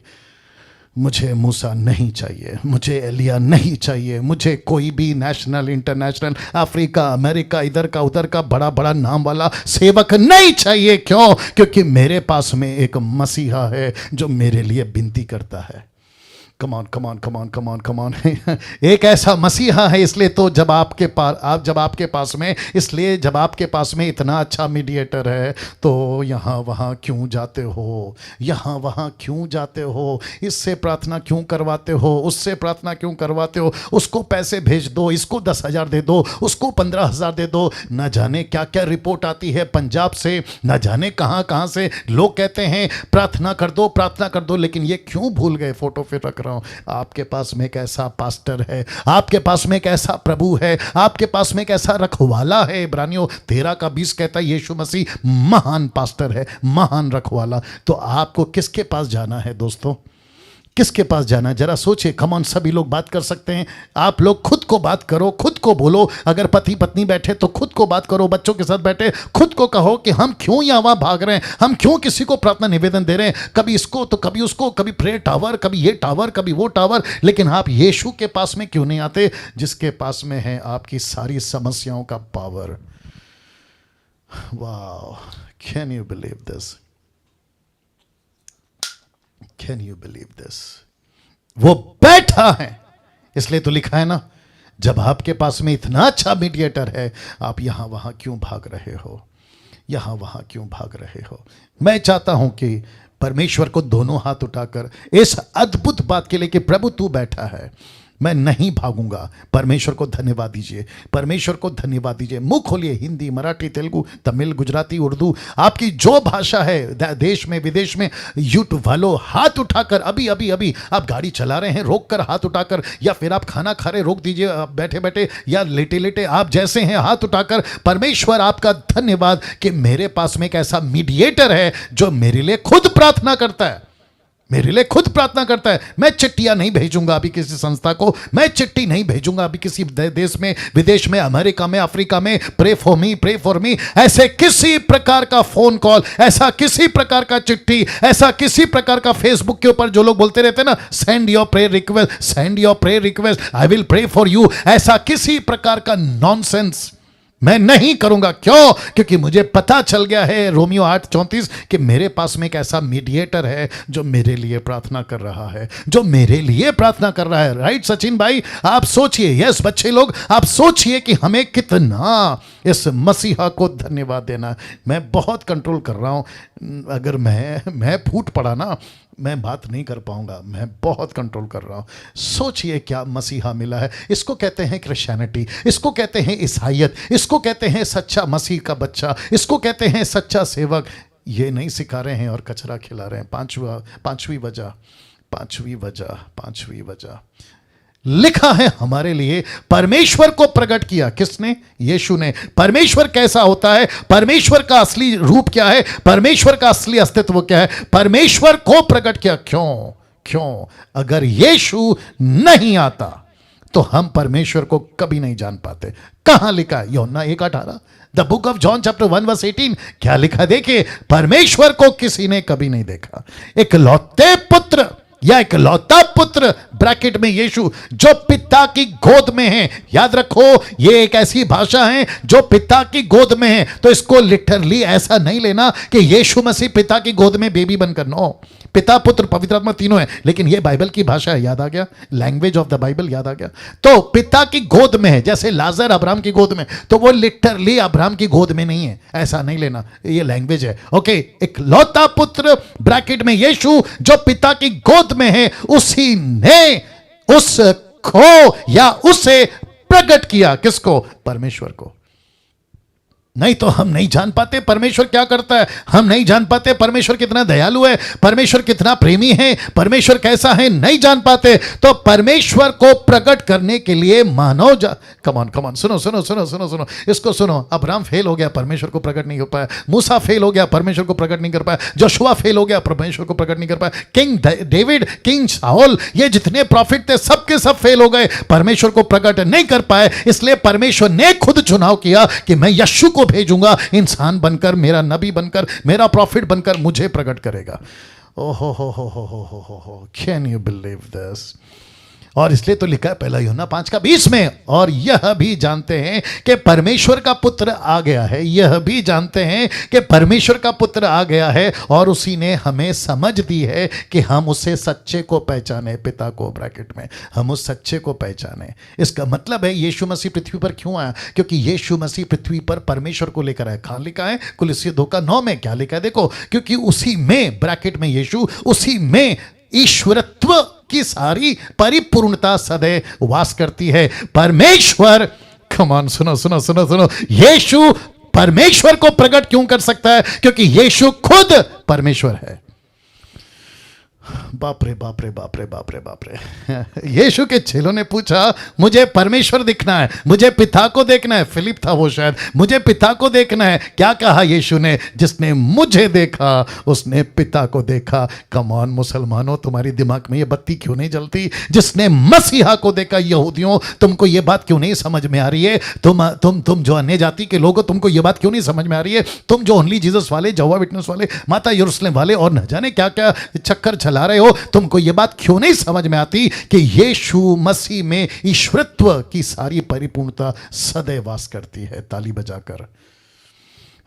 मुझे मूसा नहीं चाहिए, मुझे एलिया नहीं चाहिए, मुझे कोई भी नेशनल, इंटरनेशनल, अफ्रीका, अमेरिका, इधर का उधर का बड़ा बड़ा नाम वाला सेवक नहीं चाहिए। क्यों? क्योंकि मेरे पास में एक मसीहा है जो मेरे लिए विनती करता है। कमान कमान कमान कमान कमान एक ऐसा मसीहा है, इसलिए तो जब आपके पास में, इसलिए जब आपके पास में इतना अच्छा मीडिएटर है तो यहाँ वहाँ क्यों जाते हो, यहाँ वहाँ क्यों जाते हो, इससे प्रार्थना क्यों करवाते हो, उससे प्रार्थना क्यों करवाते हो, उसको पैसे भेज दो, इसको 10,000 दे दो, उसको 15,000 दे दो। न जाने क्या क्या रिपोर्ट आती है पंजाब से, न जाने कहाँ कहाँ से लोग कहते हैं प्रार्थना कर दो, प्रार्थना कर दो। लेकिन ये क्यों भूल गए, फोटो फिर रख आपके पास में एक ऐसा पास्टर है, आपके पास में एक ऐसा प्रभु है, आपके पास में एक ऐसा रखवाला है। इब्रानियों 13:20 कहता है यीशु मसीह महान पास्टर है, महान रखवाला। तो आपको किसके पास जाना है दोस्तों? किसके पास जाना है? जरा सोचिए। कम ऑन, सभी लोग बात कर सकते हैं, आप लोग खुद को बात करो, खुद को बोलो। अगर पति पत्नी बैठे तो खुद को बात करो, बच्चों के साथ बैठे खुद को कहो कि हम क्यों यहाँ वहाँ भाग रहे हैं, हम क्यों किसी को प्रार्थना निवेदन दे रहे हैं, कभी इसको तो कभी उसको, कभी प्रेयर टावर, कभी ये टावर, कभी वो टावर। लेकिन आप यीशु के पास में क्यों नहीं आते, जिसके पास में है आपकी सारी समस्याओं का पावर। वाह, can you believe this? Can you believe this? वो बैठा है, इसलिए तो लिखा है ना, जब आपके पास में इतना अच्छा मीडिएटर है, आप यहां वहां क्यों भाग रहे हो, यहां वहां क्यों भाग रहे हो? मैं चाहता हूं कि परमेश्वर को दोनों हाथ उठाकर इस अद्भुत बात के लिए कि प्रभु तू बैठा है, मैं नहीं भागूंगा। परमेश्वर को धन्यवाद दीजिए, परमेश्वर को धन्यवाद दीजिए। मुंह खोलिए, हिंदी, मराठी, तेलुगु, तमिल, गुजराती, उर्दू, आपकी जो भाषा है, देश में विदेश में, यूट्यूब वालों हाथ उठाकर, अभी अभी अभी आप गाड़ी चला रहे हैं रोक कर हाथ उठाकर, या फिर आप खाना खा रहे रोक दीजिए, आप बैठे बैठे या लेटे लेटे, आप जैसे हैं हाथ उठाकर, परमेश्वर आपका धन्यवाद कि मेरे पास में एक ऐसा मीडिएटर है जो मेरे लिए खुद प्रार्थना करता है, मेरे लिए खुद प्रार्थना करता है। मैं चिट्ठियां नहीं भेजूंगा अभी किसी संस्था को, मैं चिट्ठी नहीं भेजूंगा अभी किसी देश में, विदेश में, अमेरिका में, अफ्रीका में, pray for me, pray for me, ऐसे किसी प्रकार का फोन कॉल, ऐसा किसी प्रकार का चिट्ठी, ऐसा किसी प्रकार का फेसबुक के ऊपर जो लोग बोलते रहते हैं ना, send your prayer request, send your prayer request, I will pray for you, ऐसा किसी प्रकार का नॉनसेंस मैं नहीं करूंगा। क्यों? क्योंकि मुझे पता चल गया है, रोमियो 8:34, कि मेरे पास में एक ऐसा मीडिएटर है जो मेरे लिए प्रार्थना कर रहा है, जो मेरे लिए प्रार्थना कर रहा है। राइट सचिन भाई, आप सोचिए, यस बच्चे लोग, आप सोचिए कि हमें कितना इस मसीहा को धन्यवाद देना। मैं बहुत कंट्रोल कर रहा हूं, अगर मैं फूट पड़ा ना, मैं बात नहीं कर पाऊंगा, मैं बहुत कंट्रोल कर रहा हूं। सोचिए क्या मसीहा मिला है। इसको कहते हैं क्रिश्चियनिटी, इसको कहते हैं ईसाईयत, इसको कहते हैं सच्चा मसीह का बच्चा, इसको कहते हैं सच्चा सेवक। ये नहीं सिखा रहे हैं और कचरा खिला रहे हैं। पांचवी वजह लिखा है हमारे लिए, परमेश्वर को प्रकट किया किसने? यीशु ने। परमेश्वर कैसा होता है, परमेश्वर का असली रूप क्या है, परमेश्वर का असली अस्तित्व क्या है, परमेश्वर को प्रकट किया। क्यों? अगर यीशु नहीं आता तो हम परमेश्वर को कभी नहीं जान पाते। कहां लिखा है? यूहन्ना 1:18, the book of John chapter 1:18। क्या लिखा? देखिए, परमेश्वर को किसी ने कभी नहीं देखा, इकलौते पुत्र या इकलौता पुत्र ब्रैकेट में यीशु जो पिता की गोद में है। याद रखो ये एक ऐसी भाषा है जो पिता की गोद में है, तो इसको लिटरली ऐसा नहीं लेना कि यीशु मसीह पिता की गोद में बेबी बनकर, नो, पिता पुत्र पवित्र आत्मा तीनों है, लेकिन ये बाइबल की भाषा है। याद आ गया, लैंग्वेज ऑफ द बाइबल याद आ गया। तो पिता की गोद में है, जैसे लाजर अब्राहम की गोद में, तो वो लिटरली अब्राहम की गोद में नहीं है, ऐसा नहीं लेना, ये लैंग्वेज है। ओके, इकलौता पुत्र ब्रैकेट में यीशु जो पिता की गोद में है, उसी ने उसको या उसे प्रकट किया। किसको? परमेश्वर को। नहीं तो हम नहीं जान पाते परमेश्वर क्या करता है, हम नहीं जान पाते परमेश्वर कितना दयालु है, परमेश्वर कितना प्रेमी है, परमेश्वर कैसा है, नहीं जान पाते। तो परमेश्वर को प्रकट करने के लिए मानव कमॉन सुनो सुनो सुनो सुनो सुनो इसको सुनो। अब्राहम फेल हो गया, परमेश्वर को प्रकट नहीं हो पाया। मूसा फेल हो गया, परमेश्वर को प्रकट नहीं कर पाया। जोशुआ फेल हो गया, परमेश्वर को प्रकट नहीं कर पाया। किंग डेविड, किंग शाऊल, ये जितने प्रॉफिट थे सबके सब फेल हो गए, परमेश्वर को प्रकट नहीं कर पाए। इसलिए परमेश्वर ने खुद चुनाव किया कि मैं यीशु को भेजूंगा, इंसान बनकर, मेरा नबी बनकर, मेरा प्रॉफिट बनकर मुझे प्रकट करेगा। ओहो हो, कैन यू बिलीव दिस? और इसलिए तो लिखा है पहला यूहन्ना 5:20 में, और यह भी जानते हैं कि परमेश्वर का पुत्र आ गया है, यह भी जानते हैं कि परमेश्वर का पुत्र आ गया है, और उसी ने हमें समझ दी है कि हम उसे सच्चे को पहचाने, पिता को ब्रैकेट में, हम उस सच्चे को पहचाने। इसका मतलब है यीशु मसीह पृथ्वी पर क्यों आया? क्योंकि यीशु मसीह पृथ्वी पर परमेश्वर को लेकर आया। कहाँ लिखा है? कुलुस्सी 2:9 में क्या लिखा है? देखो, क्योंकि उसी में ब्रैकेट में यीशु, उसी में ईश्वरत्व की सारी परिपूर्णता सदैव वास करती है। परमेश्वर, कमान सुनो सुनो सुनो सुनो, यीशु परमेश्वर को प्रकट क्यों कर सकता है? क्योंकि यीशु खुद परमेश्वर है। बाप रे बाप रे बाप रे बाप रे बाप रे। यीशु के चेलों ने पूछा, मुझे परमेश्वर दिखना है, मुझे पिता को देखना है। फिलिप था वो शायद, मुझे पिता को देखना है। क्या कहा यीशु ने? जिसने मुझे देखा उसने पिता को देखा। कम ऑन मुसलमानों, तुम्हारी दिमाग में ये बत्ती क्यों नहीं जलती? जिसने मसीहा को देखा। यहूदियों, तुमको ये बात क्यों नहीं समझ में आ रही है? तुम जो अन्य जाति के लोग हो, तुमको ये बात क्यों नहीं समझ में आ रही है? तुम जो ओनली जीसस वाले, जहोवा विटनेस वाले, माता यरूशलेम वाले और न जाने क्या क्या चक्कर चला रहे हो, तुमको यह बात क्यों नहीं समझ में आती कि यीशु मसीह में ईश्वरत्व की सारी परिपूर्णता सदैव वास करती है? ताली बजाकर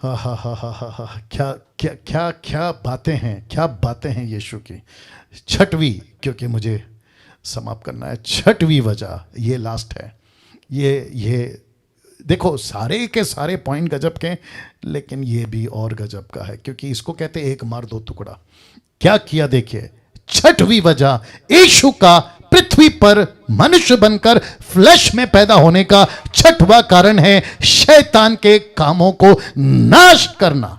हा हा हा हा हा हा, क्या क्या क्या क्या बातें हैं, क्या बातें हैं यीशु की। छठवीं, क्योंकि मुझे समाप्त करना है, छठवीं वजह, ये लास्ट है। ये देखो, सारे के सारे पॉइंट गजब के, लेकिन ये भी और गजब का है, क्योंकि इसको कहते हैं एक मार दो टुकड़ा। क्या किया? देखिए, छठवीं वजह, यीशु का पृथ्वी पर मनुष्य बनकर फ्लैश में पैदा होने का छठवां कारण है शैतान के कामों को नाश करना।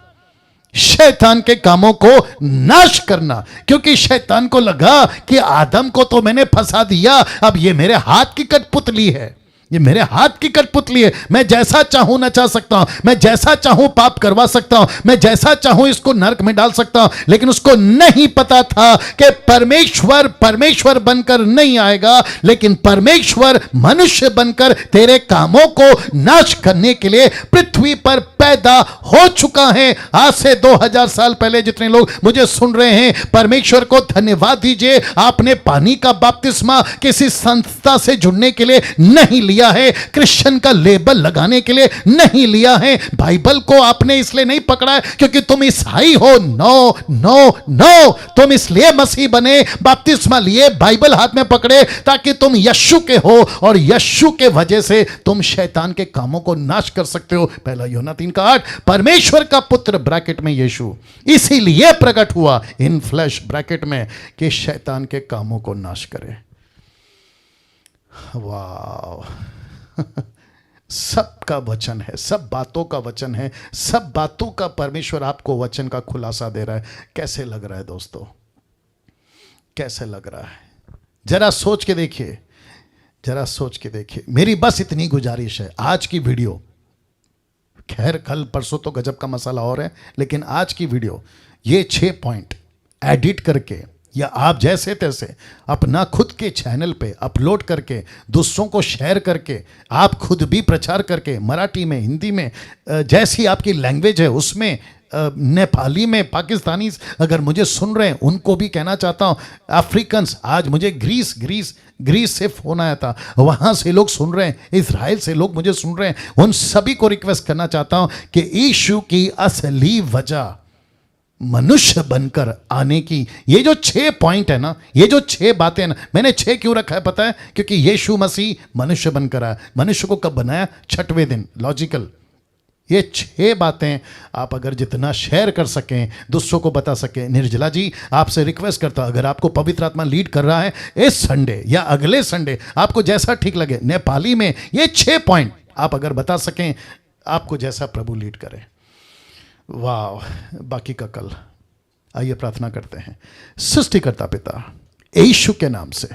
शैतान के कामों को नाश करना, क्योंकि शैतान को लगा कि आदम को तो मैंने फंसा दिया, अब ये मेरे हाथ की कठपुतली है, ये मेरे हाथ की कठपुतली है, मैं जैसा चाहूं नचा सकता हूं, मैं जैसा चाहूं पाप करवा सकता हूं, मैं जैसा चाहूं इसको नरक में डाल सकता हूं। लेकिन उसको नहीं पता था कि परमेश्वर बनकर नहीं आएगा, लेकिन परमेश्वर मनुष्य बनकर तेरे कामों को नाश करने के लिए पृथ्वी पर पैदा हो चुका है। आज से 2000 साल पहले जितने लोग मुझे सुन रहे हैं, परमेश्वर को धन्यवाद दीजिए, आपने पानी का बपतिस्मा किसी संस्था से जुड़ने के लिए नहीं लिया है, क्रिश्चियन का लेबल लगाने के लिए नहीं लिया है, बाइबल को आपने इसलिए नहीं पकड़ा है क्योंकि तुम ईसाई हो। नो नो नो, तुम इसलिए मसीह बने, बपतिस्मा लिए, बाइबल हाथ में पकड़े, ताकि तुम यीशु के हो, और यीशु के वजह से तुम शैतान के कामों को नाश कर सकते हो। पहला यूहन्ना 3:8, परमेश्वर का पुत्र ब्रैकेट में यीशु इसीलिए प्रकट हुआ इन फ्लैश ब्रैकेट में कि शैतान के कामों को नाश करे। वाह, सबका वचन है, सब बातों का वचन है, सब बातों का परमेश्वर आपको वचन का खुलासा दे रहा है। कैसे लग रहा है दोस्तों? कैसे लग रहा है? जरा सोच के देखिए, जरा सोच के देखिए। मेरी बस इतनी गुजारिश है, आज की वीडियो, खैर कल परसों तो गजब का मसाला और है, लेकिन आज की वीडियो ये 6 पॉइंट एडिट करके या आप जैसे तैसे अपना खुद के चैनल पे अपलोड करके, दूसरों को शेयर करके, आप खुद भी प्रचार करके, मराठी में, हिंदी में, जैसी आपकी लैंग्वेज है उसमें नेपाली में पाकिस्तानी अगर मुझे सुन रहे हैं, उनको भी कहना चाहता हूँ, अफ्रीकन्स, आज मुझे ग्रीस से फोन आया था, वहाँ से लोग सुन रहे हैं, इजराइल से लोग मुझे सुन रहे हैं, उन सभी को रिक्वेस्ट करना चाहता हूँ कि यीशु की असली वजह मनुष्य बनकर आने की, ये जो 6 पॉइंट है ना, ये जो 6 बातें ना, मैंने 6 क्यों रखा है पता है? क्योंकि यीशु मसीह मनुष्य बनकर आया। मनुष्य को कब बनाया? 6वें दिन। लॉजिकल। ये 6 बातें आप अगर जितना शेयर कर सकें, दूसरों को बता सकें। निर्जला जी, आपसे रिक्वेस्ट करता, अगर आपको पवित्र आत्मा लीड कर रहा है इस संडे या अगले संडे, आपको जैसा ठीक लगे, नेपाली में ये 6 पॉइंट आप अगर बता सकें, आपको जैसा प्रभु लीड करे। वाह, बाकी का कल। आइए प्रार्थना करते हैं। सृष्टिकर्ता पिता, यीशु के नाम से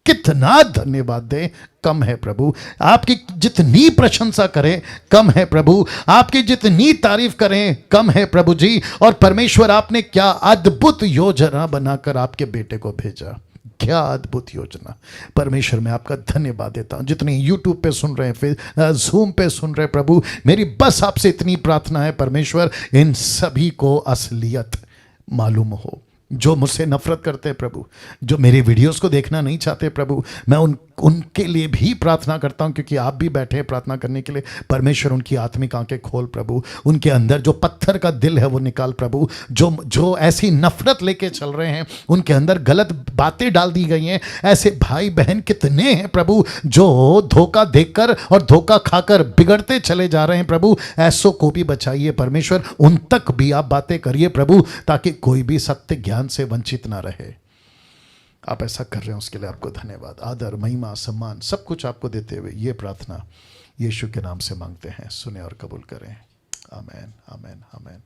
कितना धन्यवाद दें, कम है प्रभु। आपकी जितनी प्रशंसा करें कम है प्रभु, आपकी जितनी तारीफ करें कम है प्रभु जी। और परमेश्वर, आपने क्या अद्भुत योजना बनाकर आपके बेटे को भेजा, क्या अद्भुत योजना। परमेश्वर, मैं आपका धन्यवाद देता हूं। जितने यूट्यूब पे सुन रहे हैं, फिर जूम पे सुन रहे हैं प्रभु, मेरी बस आपसे इतनी प्रार्थना है परमेश्वर, इन सभी को असलियत मालूम हो। जो मुझसे नफरत करते हैं प्रभु, जो मेरे वीडियोस को देखना नहीं चाहते प्रभु, मैं उनके लिए भी प्रार्थना करता हूं, क्योंकि आप भी बैठे हैं प्रार्थना करने के लिए। परमेश्वर, उनकी आत्मिक आंखें खोल प्रभु, उनके अंदर जो पत्थर का दिल है वो निकाल प्रभु। जो ऐसी नफरत लेके चल रहे हैं, उनके अंदर गलत बातें डाल दी गई हैं, ऐसे भाई बहन कितने हैं प्रभु, जो धोखा देकर और धोखा खाकर बिगड़ते चले जा रहे हैं प्रभु। ऐसों को भी बचाइए परमेश्वर, उन तक भी आप बातें करिए प्रभु, ताकि कोई भी सत्य ज्ञान से वंचित ना रहे। आप ऐसा कर रहे हैं, उसके लिए आपको धन्यवाद। आदर, महिमा, सम्मान सब कुछ आपको देते हुए ये प्रार्थना यीशु के नाम से मांगते हैं। सुने और कबूल करें। आमीन, आमीन, आमीन।